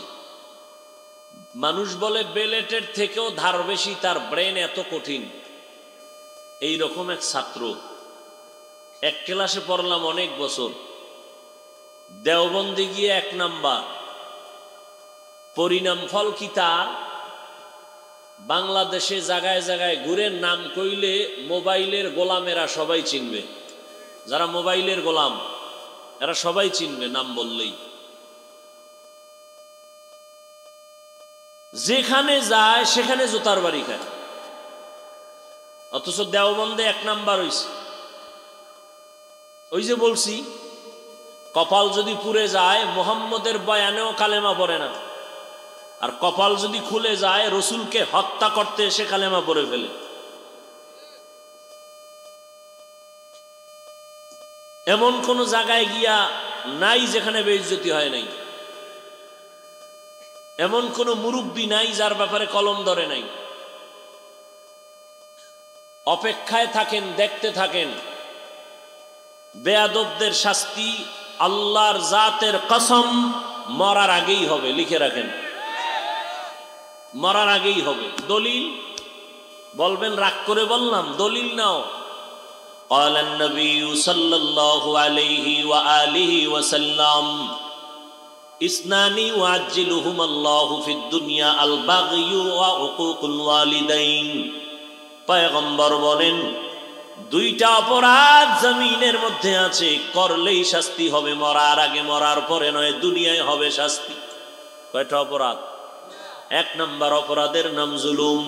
মানুষ বলে বেলেটের থেকেও ধার বেশি, তার ব্রেন এত কঠিন। এই রকম এক ছাত্র, এক ক্লাসে পড়লাম অনেক বছর। দেওবন্দে গিয়ে 1 নাম্বার। পরিণাম ফল কি তার? বাংলাদেশে জায়গায় জায়গায় ঘুরে নাম কইলে মোবাইলের গোলামেরা সবাই চিনবে। যারা মোবাইলের গোলাম এরা সবাই চিনবে নাম বললেই। যেখানে যায় সেখানে জুতার বাড়ি খায়, অথচ দেওবন্দে 1 নাম্বার হইছে। ওই যে বলছি, কপাল যদি পুড়ে যায় মুহাম্মদের বয়ানেও কালেমা পড়ে না, আর কপাল যদি খুলে যায় রসুলকে হত্যা করতে এসে কালেমা পড়ে ফেলে। এমন কোন জায়গায় গিয়া নাই যেখানে বেইজ্জতি হয় নাই। এমন কোন মুরব্বী নাই যার ব্যাপারে কলম ধরে নাই। অপেক্ষায় থাকেন, দেখতে থাকেন। বেয়াদবদের শাস্তি আল্লাহর জাতের কসম মরার আগেই হবে। লিখে রাখেন, মরার আগেই হবে। দলিল বলবেন রাগ করে বললাম, দলিল নাও। قال النبي صلى الله عليه وآله وسلم اثنان يعجلهما الله في الدنيا البغي وعقوق الوالدين। পয়গম্বর বলেন দুইটা অপরাধ জমিনের মধ্যে আছে, করলেই শাস্তি হবে, মরার আগে, মরার পরে নয়, দুনিয়ায় হবে শাস্তি। কয়টা অপরাধ? এক নম্বর অপরাধের নাম জুলুম,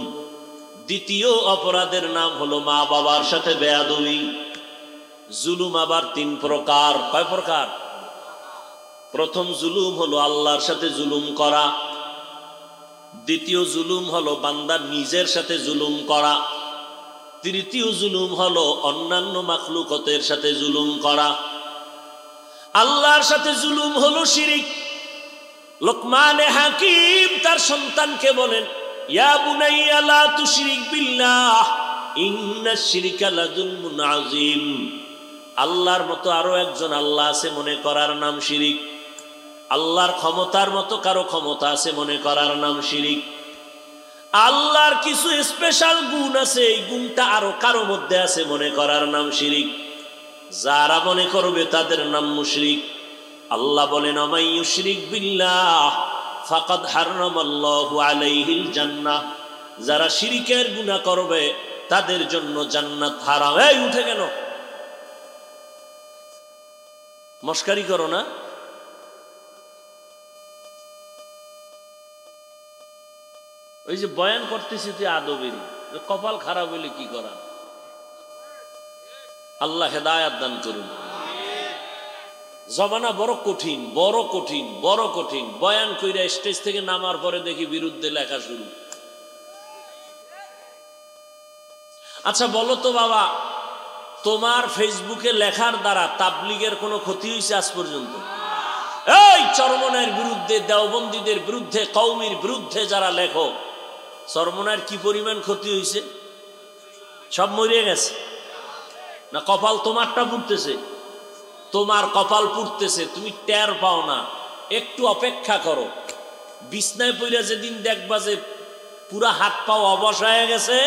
দ্বিতীয় অপরাধের নাম হলো মা বাবার সাথে বেয়াদবি। জুলুম আবার তিন প্রকার। কয় প্রকার? প্রথম জুলুম হলো আল্লাহর সাথে জুলুম করা, দ্বিতীয় জুলুম হলো বান্দা নিজের সাথে জুলুম করা, তৃতীয় জুলুম হলো অন্যান্য মাখলুকতের সাথে জুলুম করা। আল্লাহর সাথে জুলুম হলো শিরিক। লোকমানে হাকিম তার সন্তানকে বলেন, ইয়া বুনাইয়া লা তুশরিক বিল্লাহ ইন্নাশ শিরকা লাযুলমুন আযীম। আল্লাহর মতো আরো একজন আল্লাহ আছে মনে করার নাম শিরিক। আল্লাহর ক্ষমতার মতো কারো ক্ষমতা আছে মনে করার নাম শিরিক। আল্লাহর কিছু স্পেশাল গুণ আছে, এই গুণটা আরো কারো মধ্যে আছে মনে করার নাম শিরিক। যারা মনে করবে তাদের নাম মুশরিক। আল্লাহ বলেন আমাই ইউশরিক বিল্লাহ ফাকাদ হারামাল্লাহু আলাইহিল জান্নাহ। যারা শিরিকের গুনাহ করবে তাদের জন্য জান্নাত হারাম। এই উঠে কেন? মস্কারি করো না। ওই যে বয়ান করতেছি তুই আদবেরই, কপাল খারাপ হইলে কি করা? আল্লাহ হেদায়াত দান করুন। জমানা বড় কঠিন, বড় কঠিন, বড় কঠিন। বয়ান কইরা স্টেজ থেকে নামার পরে দেখি বিরুদ্ধে লেখা শুরু। আচ্ছা বলো তো বাবা, তোমার ফেসবুকে লেখার দ্বারা তাবলীগের কোনো ক্ষতি হয়েছে আজ পর্যন্ত? এই চরমনায়ের বিরুদ্ধে, দেওবন্দীদের বিরুদ্ধে, কওমির বিরুদ্ধে যারা লেখো, চরমনায়ের কি পরিমাণ ক্ষতি হয়েছে? সব মরে গেছে না? কপাল তোমারটা পুড়তেছে, তোমার কপাল পুড়তেছে, তুমি টের পাও না। একটু অপেক্ষা করো, বিছনায় পইরা যেদিন দেখবা যে পুরা হাত পাও অবশ হয়ে গেছে,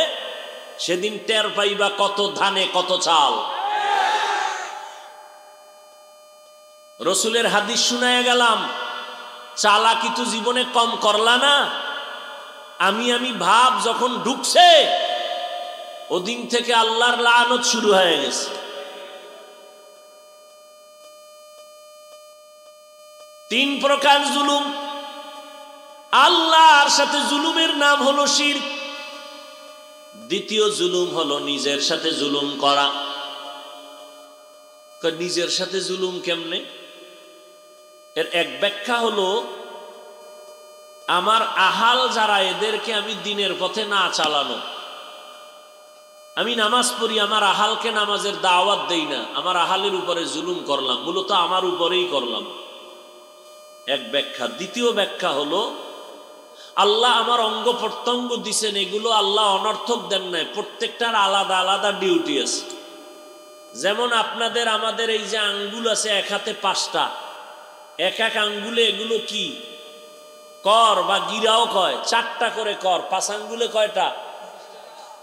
সেদিন টের পাইবা কত ধানে কত চাল। রসুলের হাদিস শুনায় গেলাম, চালাকি তো জীবনে কম করলা না। আমি ভাব যখন ঢুকছে, ওদিন থেকে আল্লাহর লানত শুরু হয়ে গেছে। তিন প্রকার জুলুম। আল্লাহর সাথে জুলুমের নাম হলো শিরক। দ্বিতীয় জুলুম হলো নিজের সাথে জুলুম করা। নিজের সাথে জুলুম কেমনে? এর এক ব্যাখ্যা হলো, আমার আহাল যারা, এদেরকে আমি দিনের পথে না চালানো। আমি নামাজ পড়ি, আমার আহালকে নামাজের দাওয়াত দেই না, আমার আহালের উপরে জুলুম করলাম, মূলত আমার উপরেই করলাম। এক ব্যাখ্যা। দ্বিতীয় ব্যাখ্যা হলো, আল্লাহ আমার অঙ্গ প্রত্যঙ্গ দিছেন, এগুলো আল্লাহ অনর্থক দেন নাই, প্রত্যেকটার আলাদা আলাদা ডিউটি আছে। যেমন আপনাদের আমাদের এই যে আঙ্গুল আছে, এক হাতে 5টা, এক এক আঙ্গুলে এগুলো কি কর বা গিরাও কয়, 4টা করে কর। 5 আঙ্গুলে কয়টা?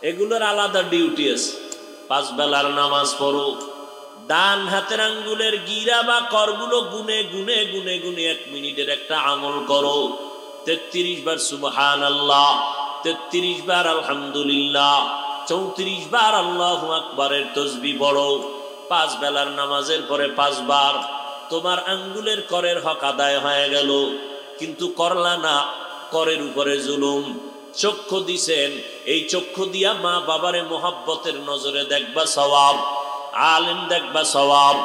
এগুলোর আলাদা ডিউটি আছে। 5 বেলার নামাজ পড়ো, ডান হাতের আঙ্গুলের গিরা বা করগুলো গুনে গুনে গুনে গুনে 1 মিনিটের একটা আমল করো। 33 বার সুবহানাল্লাহ, 33 বার আলহামদুলিল্লাহ, 34 বার আল্লাহু আকবারের তাসবিহ পড়ো। 5 বেলার নামাজের পরে 5 বার। তোমার আঙ্গুলের করের হক আদায় হয়ে গেল, কিন্তু করলা না, করের উপরে জুলুম। চক্ষু দিছেন, এই চক্ষু দিয়া মা বাবারে মোহাব্বতের নজরে দেখবা সওয়াব, আলেম দেখবা সওয়াব,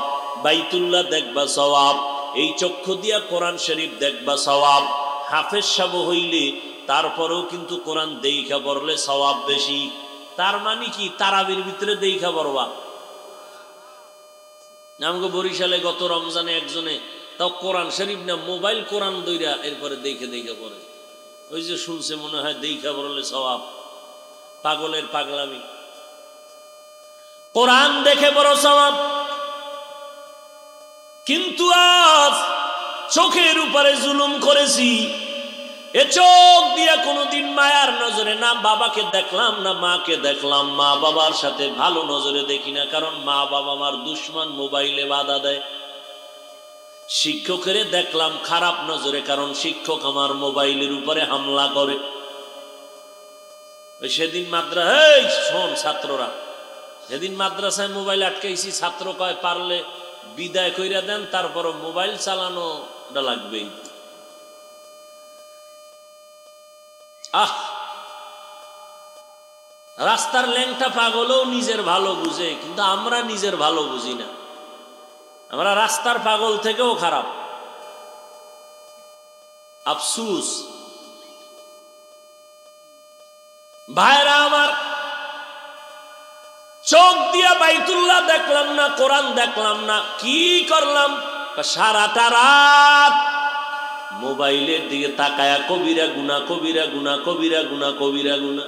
বাইতুল্লাহ দেখবা সওয়াব। এই চক্ষু দিয়া কোরআন শরীফ দেখবা সওয়াব। হাফেজ সাহেব হইলে তারপরেও কিন্তু কোরআন দেইখা পড়লে সওয়াব বেশি। তার মানে কি? তারাবির ভিতরে দেইখা পড়বা। আমাকে বরিশালে গত রমজানে একজনে, তাও কোরআন শরীফ না, মোবাইল কোরআন দইরা এরপরে দেখে দেখে পড়ে। ওই যে শুনছে মনে হয় দেইখা পড়লে সওয়াব। পাগলের পাগলামি। কোরআন দেখে বড় সওয়াব, কিন্তু আজ চোখের উপরে জুলুম করেছি, এ চোখ দিয়ে কোনোদিন মায়ার নজরে না বাবাকে দেখলাম না মাকে দেখলাম, মা বাবার সাথে ভালো নজরে দেখি না, কারণ মা বাবা আমার দুশ্মন, মোবাইলে বাধা দেয়। শিক্ষকের দেখলাম খারাপ নজরে, কারণ শিক্ষক আমার মোবাইলের উপরে হামলা করে। সেদিন শোন ছাত্ররা, সেদিন মাদ্রাসায় মোবাইল আটকাইছি, ছাত্র কয় পারলে বিদায় কইরা দেন, তারপর মোবাইল চালানোটা লাগবেই। রাস্তার ল্যাংটা পাগলও নিজের ভালো বুঝে, কিন্তু আমরা নিজের ভালো বুঝি না। আমরা রাস্তার পাগল থেকেও খারাপ। আফসুস ভাইরা আমার, চোখ দিয়া বাইতুল্লাহ দেখলাম না, কোরআন দেখলাম না, কি করলাম? সারাটা রাত মোবাইলের দিকে তাকায়া কবিরা গুনা, কবিরা গুনা, কবিরা গুনা, কবিরা গুনা।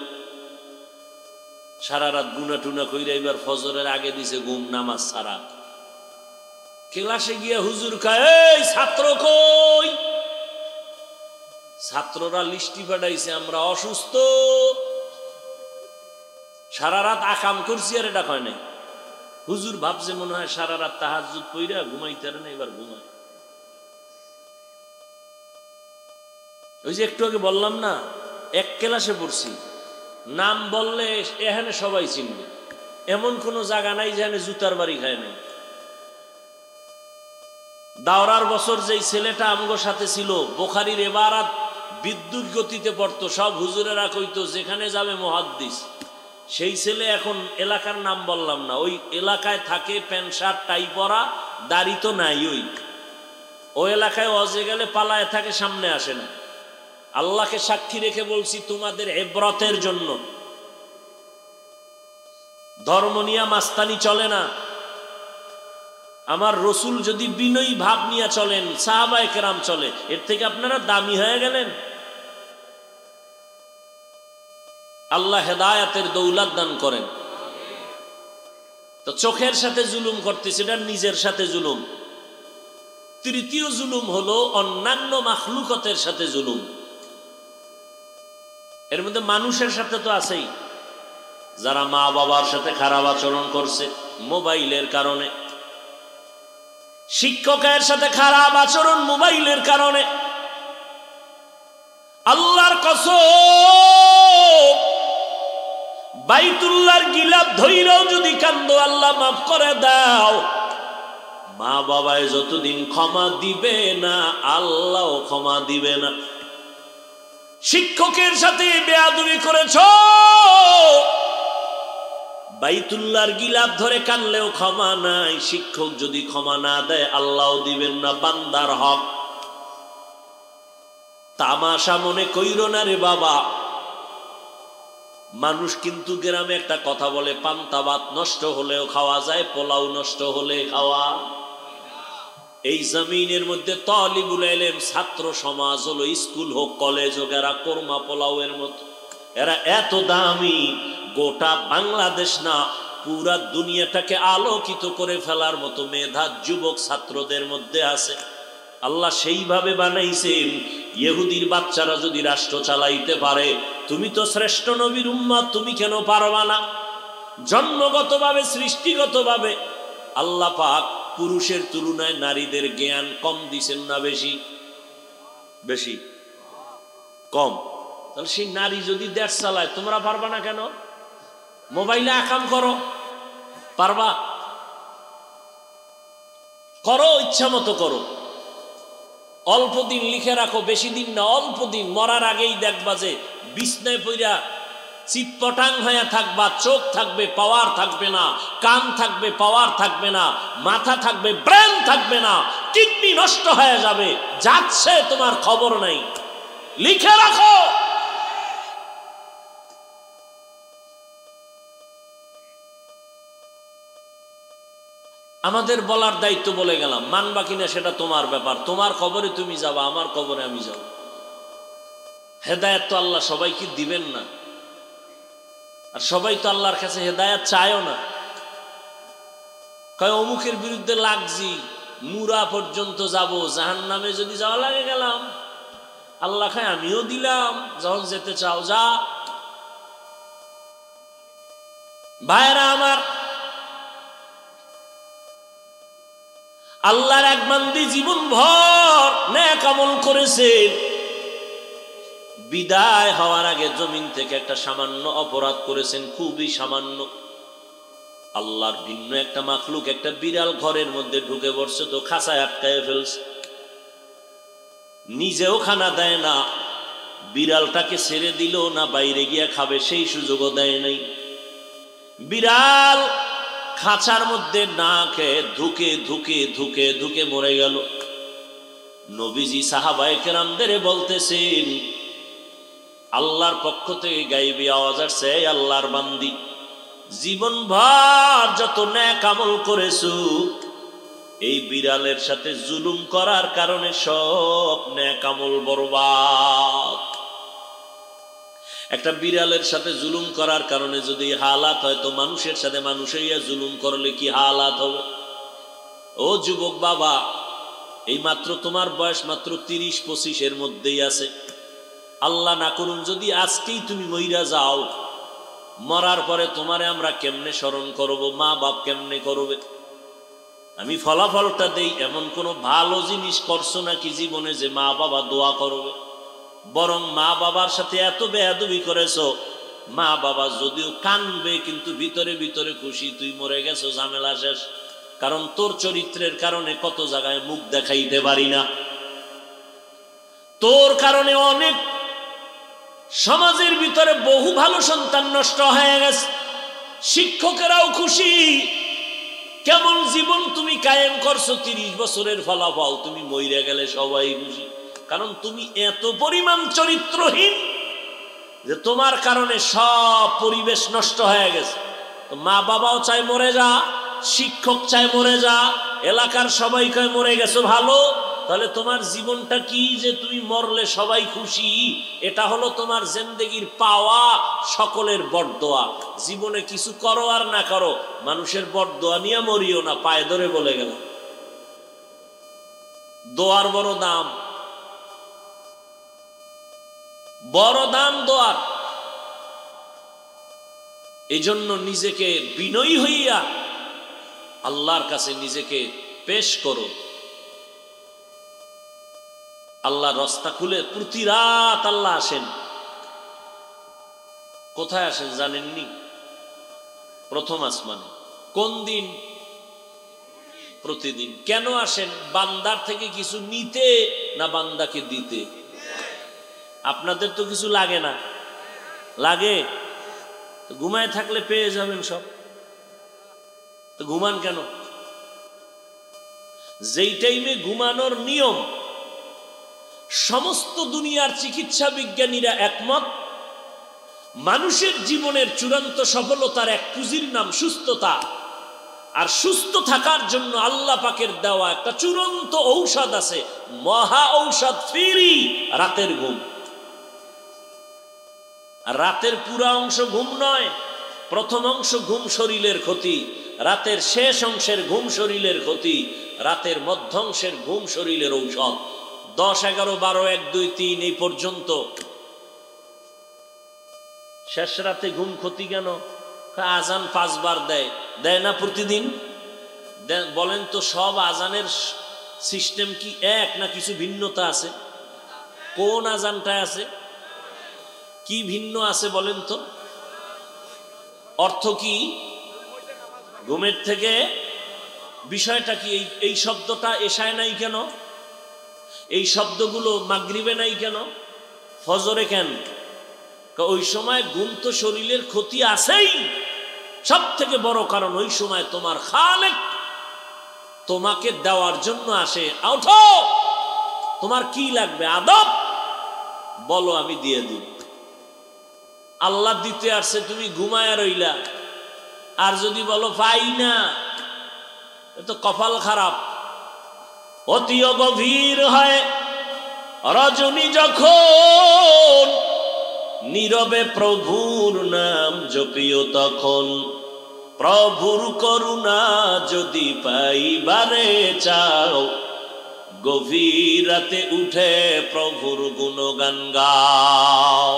সারা রাত গুনা টুনা কইরা এবার ফজরের আগে দিছে ঘুম, নামাজ সারা। ক্লাসে গিয়া হুজুর কয়, এই ছাত্র কই? ছাত্ররা লিস্টি পাঠাইছে, আমরা অসুস্থ, সারা রাত আকাম করছি, আর এটা কয় নাই। হুজুর ভাবছে মনে হয় সারা রাত তাহাজ্জুদ পইরা ঘুমাইতে না, এবার ঘুমায়। ওই যে একটু আগে বললাম না, এক ক্লাসে পড়ছি, নাম বললে এখানে সবাই চিনবে, এমন কোন জায়গা নাই যেখানে জুতার বাড়ি খায় নাই। দাওরার বছর যেই ছেলেটা আমগো সাথে ছিল, বুখারীর ইবারাত বিদ্যুৎ গতিতে পড়তো, সব হুজুরেরা কইতো যেখানে যাবে মুহাদ্দিস। সেই ছেলে এখন এলাকার নাম বললাম না, ওই এলাকায় থাকে, প্যান্ট শার্ট টাই পরা, দাড়ি তো নাই। ওই এলাকায় অজে গেলে পালায় থাকে, সামনে আসে না। আল্লাহকে সাক্ষী রেখে বলছি, তোমাদের ইবরতের জন্য। ধর্ম নিয়ে মাস্তানি চলে না। আমার রসুল যদি বিনয়ী ভাব নিয়ে চলেন, সাহাবায়ে কেরাম চলে, এর থেকে আপনারা দামি হয়ে গেলেন। আল্লাহ হেদায়াতের দৌলত দান করেন। তো চোখের সাথে জুলুম করতেছে, এটা নিজের সাথে জুলুম। তৃতীয় জুলুম হলো অন্যান্য মাখলুকতের সাথে জুলুম। এর মধ্যে মানুষের সাথে তো আছেই, যারা মা বাবার সাথে খারাপ আচরণ করছে মোবাইলের কারণে, শিক্ষকের সাথে খারাপ আচরণ মোবাইলের কারণে। আল্লাহর কসম, বাইতুল্লাহর গিলাফ ধইরাও যদি কান্দো, আল্লাহ মাফ করে দাও। মা বাবায় যতদিন ক্ষমা দিবে না, আল্লাহও ক্ষমা দিবে না। শিক্ষকের সাথে বেয়াদবি করেছো, বাইতুল্লাহর গিলাফ ধরে কানলেও ক্ষমা নাই। শিক্ষক যদি ক্ষমা না দেয়, আল্লাহও দিবেন না। বান্দার হক তামাশা মনে কইরো না রে বাবা। মানুষ কিন্তু গ্রামে একটা কথা বলে, পান্তা ভাত নষ্ট হলেও খাওয়া যায়, পোলাও নষ্ট হলে খাওয়া। এই জমিনের মধ্যে তালিবুল ইলম, ছাত্র সমাজ হলো, স্কুল হোক কলেজ হোক, এরা কোরমা পোলাওয়ের মতো। এরা এত দামি, গোটা বাংলাদেশ না পুরা দুনিয়াটাকে আলোকিত করে ফেলার মতো মেধা যুবক ছাত্রদের মধ্যে আছে। আল্লাহ সেইভাবে বানাইছেন, ইহুদির বাচ্চারা যদি রাষ্ট্র চালাইতে পারে, তুমি তো শ্রেষ্ঠ নবীর উম্মত, তুমি কেন পারবা না? জন্মগতভাবে, সৃষ্টিগতভাবে আল্লাহ পাক পুরুষের তুলনায় নারীদের জ্ঞান কম দিছেন না বেশি? বেশি কম? তাহলে সেই নারী যদি দেশ চালায়, তোমরা পারবা না কেন? মোবাইলে আকাম করো, পারবা? করো, ইচ্ছা মতো করো। অল্প দিন লিখে রাখো, বেশি দিন না, অল্প দিন। মরার আগেই দেখবা যে বিছনায় পইরা চিৎপটাং হয়ে থাকবা, চোখ থাকবে পাওয়ার থাকবে না, কান থাকবে পাওয়ার থাকবে না, মাথা থাকবে ব্রেন থাকবে না, কিডনি নষ্ট হয়ে যাবে, যাচ্ছে তোমার খবর নাই। লিখে রাখো। আমাদের বলার দায়িত্ব বলে গেলাম, মানবা কিনা সেটা তোমার ব্যাপার। তোমার খবরে তুমি যাবা, আমার খবরে আমি যাব। হেদায়েত তো আল্লাহ সবাইকে দিবেন না, আর সবাই তো আল্লাহর কাছে হেদায়েত চায়ও না। কয় অমুকের বিরুদ্ধে লাগছি, মুরা পর্যন্ত যাব, জাহান্নামে যদি যাওয়া লাগে গেলাম। আল্লাহ খায় আমিও দিলাম, যখন যেতে চাও যা। ভাইরা আমার, আল্লাহর এক বান্দি জীবন ভর নেক আমল করেছেন, বিদায় হওয়ার আগে জমিন থেকে একটা সামান্য অপরাধ করেছেন, খুবই সামান্য। আল্লাহর ভিন্ন একটা মাখলুক, একটা বিড়াল ঘরের মধ্যে ঢুকে পড়ছে, তো খাঁচায় আটকায় ফেলছে, নিজেও খানা দেয় না, বিড়ালটাকে ছেড়ে দিল না বাইরে গিয়া খাবে সেই সুযোগও দেয় নাই। বিড়াল খাঁচার মধ্যে না খেয়ে ধুকে ধুকে ধুকে ধুকে মরে গেল। নবীজি সাহাবায়ে কেরামদের বলতেছেন, আল্লাহর পক্ষ থেকে গায়বী আওয়াজ আসছে, আল্লাহর বান্দি জীবন ভর যত নেক আমল করেছো, এই বিড়ালের সাথে জুলুম করার কারণে সব নেক আমল বরবাদ। একটা বিড়ালের সাথে জুলুম করার কারণে যদি হালাত হয়, তো মানুষের সাথে মানুষই জুলুম করলে কি হালাত হবে? ও যুবক বাবা, এই মাত্র তোমার বয়স মাত্র 30-25 মধ্যেই আছে। আল্লাহ না করুন যদি আজকেই তুমি মইরা যাও, মরার পরে তোমারে আমরা কেমনে স্মরণ করব, মা বাপ কেমনে করবে? আমি ফলাফলটা দেই, এমন কোনো ভালো জিনিস করছো নাকি জীবনে যে মা বাবা দোয়া করবে? বরং মা বাবার সাথে এত বেয়াদবি করেছো, মা বাবা যদিও কানবে কিন্তু ভিতরে ভিতরে খুশি, তুই মরে গেছো, ঝামেলা শেষ। কারণ তোর চরিত্রের কারণে কত জায়গায় মুখ দেখাইতে পারি না, তোর কারণে অনেক সমাজের ভিতরে বহু ভালো সন্তান নষ্ট হয়ে গেছে, শিক্ষকেরাও খুশি। কেমন জীবন তুমি কায়েম করছো, 30 বছরের ফলাফল, তুমি মইরা গেলে সবাই খুশি। কারণ তুমি এত পরিমাণ চরিত্রহীন যে তোমার কারণে সব পরিবেশ নষ্ট হয়ে গেছে। তো মা বাবাও চায় মরে যা, শিক্ষক চায় মরে যা, এলাকার সবাই কয় মরে গেছো ভালো। তাহলে তোমার জীবনটা কি যে তুমি মরলে সবাই খুশি? এটা হলো তোমার জিন্দেগির পাওয়া সকলের বরদোয়া। জীবনে কিছু করো আর না করো, মানুষের বরদোয়া নিয়ে মরিও না, পায়ে ধরে বলে গেল। দোয়ার বড় দাম, বড় দাম দোয়ার। এই জন্য নিজেকে বিনয়ী হইয়া আল্লাহর কাছে নিজেকে পেশ করো। আল্লাহ রাস্তা খুলে প্রতি রাত আল্লাহ আসেন। কোথায় আসেন জানেননি? প্রথম আসমানে। কোন দিন? প্রতিদিন। কেন আসেন? বান্দার থেকে কিছু নিতে না বান্দাকে দিতে? আপনাদের তো কিছু লাগে না, লাগে? তো ঘুমায় থাকলে পেয়ে যাবেন সব, তো ঘুমান কেন? যেই টাইমে ঘুমানোর নিয়ম, সমস্ত দুনিয়ার চিকিৎসা বিজ্ঞানীরা একমত, মানুষের জীবনের চূড়ান্ত সফলতার এক পুঁজির নাম সুস্থতা। আর সুস্থ থাকার জন্য আল্লাহ পাকের দেওয়া একটা চূড়ান্ত ঔষধ আছে, মহা ঔষধ ফ্রি, রাতের ঘুম। আর রাতের পুরা অংশ ঘুম নয়, প্রথম অংশ ঘুম শরীরের ক্ষতি, রাতের শেষ অংশের ঘুম শরীরের ক্ষতি, রাতের মধ্যাংশের ঘুম শরীরের ঔষধ। 10, 11, 12, 1, 2, 3 এই পর্যন্ত। শেষ রাতে ঘুম ক্ষতি কেন? আজান 5 বার দেয়, দেয় না প্রতিদিন? বলেন তো সব আজানের সিস্টেম কি এক, না কিছু ভিন্নতা আছে? কোন আজানটা আছে? কি ভিন্ন আছে বলেন তো? অর্থ কি? ঘুমের থেকে বিষয়টা কি? এই শব্দটা এশায় নাই কেন? এই শব্দগুলো মাগরিবে নাই কেন? ফজরে কেন? ওই সময় ঘুম তো শরীরের ক্ষতি আছেই। সব থেকে বড় কারণ ওই সময় তোমার খালেক তোমাকে দেওয়ার জন্য আসে, ওঠো, তোমার কি লাগবে আদব বলো, আমি দিয়ে দিব। আল্লাহ দিতে আসছে, তুমি ঘুমায় রইলা। আর যদি বলো পাই না, তো কপাল খারাপ। অতিও গভীর হয় রজনী যখন, নীরবে প্রভুর নাম জপিও তখন। প্রভুর করুণা যদি পাইবারে চাও, গভীর রাতে উঠে প্রভুর গুণগান গাও।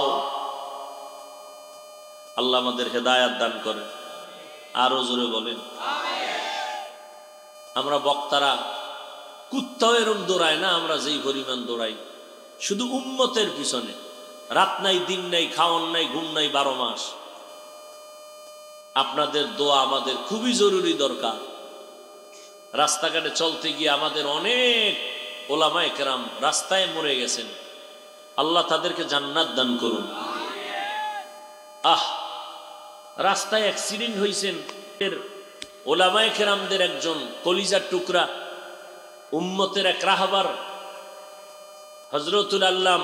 আল্লাহ আমাদের হেদায়াত দান করেন। আরো জোরে বলেন আমরা বক্তারা কুত্তাও এরম দৌড়ায় না, আমরা যেই পরিমাণ দৌড়াই শুধু উম্মতের পিছনে। রাত নাই, দিন নাই, খাওয়ান নাই, ঘুম নাই, 12 মাস। আপনাদের দোয়া আমাদের খুবই জরুরি দরকার। রাস্তাঘাটে চলতে গিয়ে আমাদের অনেক ওলামায়ে কেরাম রাস্তায় মরে গেছেন, আল্লাহ তাদেরকে জান্নাত দান করুন। রাস্তায় অ্যাক্সিডেন্ট হয়েছেন ওলামায়ে কেরামদের একজন কলিজার টুকরা, উম্মতের এক রাহবার হযরতুল আল্লাম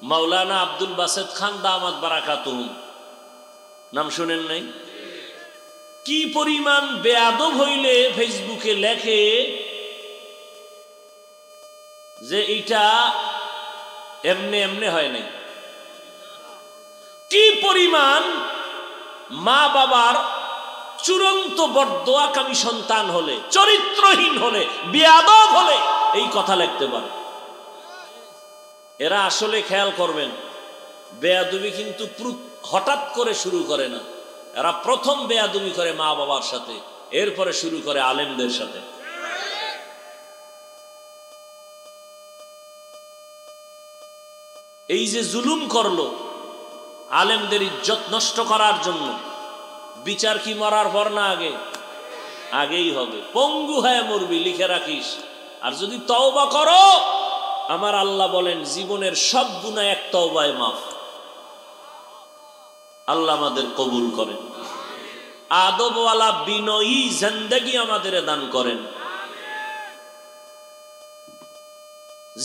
মাওলানা আব্দুল বাসেত খান দামাত বারাকাতুহুম, নাম শুনেন নাই? কি পরিমাণ বেয়াদব হইলে ফেসবুকে লেখে যে এটা এমনে এমনে হয় নাই। কি পরিমাণ মা বাবার চূড়ান্ত বরদোয়াকামী সন্তান হলে, চরিত্রহীন হলে, বেয়াদব হলে এই কথা লিখতে পারে। এরা আসলে খেয়াল করবেন, বেয়াদবি কিন্তু হঠাৎ করে শুরু করে না। এরা প্রথম বেয়াদবি করে মা বাবার সাথে, এরপরে শুরু করে আলেমদের সাথে। এই যে জুলুম করলো আলেমদের ইজ্জত নষ্ট করার জন্য, বিচার কি মরার পর না আগে? আগেই হবে। পঙ্গু হয়ে মরবি, লিখে রাখিস। আর যদি তওবা করো, আমার আল্লাহ বলেন জীবনের সব গুনাহ এক তওবায় মাফ। আল্লাহ আমাদের কবুল করেন, আদবওয়ালা বিনয়ী জিন্দেগি আমাদের দান করেন।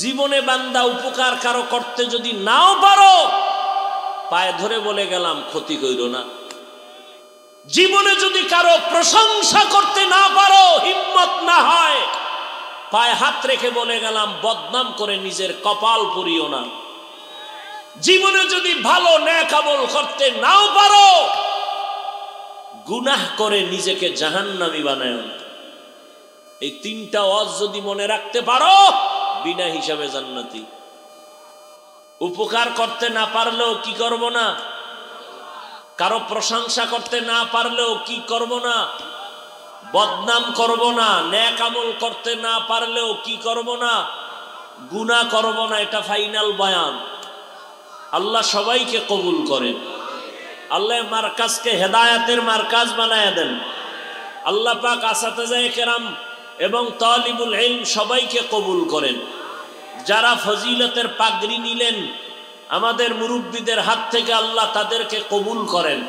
জীবনে বান্দা উপকার কারো করতে যদি নাও পারো, পায়ে ধরে বলে গেলাম ক্ষতি কইরো না। জীবনে যদি কারো প্রশংসা করতে না পারো, হিম্মত না হয়, পায়ে হাত রেখে বলে গেলাম বদনাম করে নিজের কপাল পুড়িও না। জীবনে যদি ভালো নেক আমল করতে নাও পারো, গুনাহ করে নিজেকে জাহান্নামী বানায় না। এই তিনটা ওয়াজ যদি মনে রাখতে পারো, বিনা হিসাবে জান্নাতি। উপকার করতে না পারলেও কি করব না? কারো প্রশংসা করতে না পারলেও কি করব না? বদনাম করব না। নেক আমল করতে না পারলেও কি করব না? গুনাহ করব না। এটা ফাইনাল বয়ান। আল্লাহ সবাইকে কবুল করেন। আল্লাহ মার্কাজকে হেদায়েতের মার্কাজ বানায় দেন। আল্লাহ পাক আসাতেজায়ে কেরাম এবং তালিবুল ইলম সবাইকে কবুল করেন। যারা ফজিলতের পাগড়ি নিলেন আমাদের মুরব্বীদের হাত থেকে, আল্লাহ তাদেরকে কবুল করেন।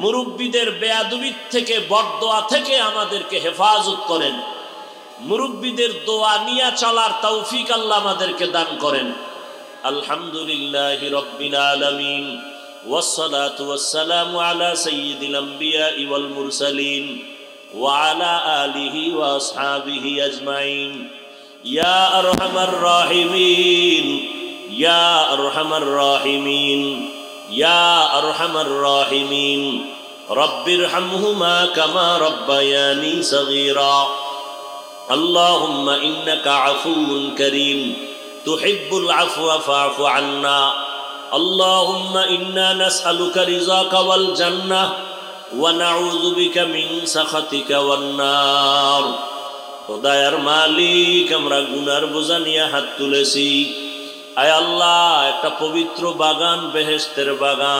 মুরব্বীদের বেয়াদবি থেকে, বদদোয়া থেকে আমাদেরকে হেফাজত করেন। মুরব্বীদের দোয়া নিয়ে চলার তৌফিক আল্লাহ আমাদেরকে দান করেন। আলহামদুলিল্লাহি রাব্বিল আলামিন, ওয়াসসালাতু ওয়াসসালামু আলা সাইয়্যিদিল আমবিয়াই ওয়াল মুরসালিন ওয়া আলা আলিহি ওয়া আসহাবিহি আজমাইন। ইয়া আরহামার রাহিমিন, ইয়া আরহামার রাহিমিন, ইয়া আরহামার রাহিমিন। রব্বিরহামহুমা কামা রাব্বায়ানি সগীরা। আল্লাহুম্মা ইন্নাকা আফুউন কারীম তুহিব্বুল আফওয়া ফা'ফু আন্না। আল্লাহুম্মা ইন্না নাসআলুকা রিযাকা ওয়াল জান্নাহ ওয়া নাউযু বিকা মিন সাখাতিকা ওয়ান নার। খোদায়ার মালিক, আমরা গুনার বোঝা নিয়ে হাত তুলেছি। আয় আল্লাহ, একটা পবিত্র বাগান, বেহেশতের বাগান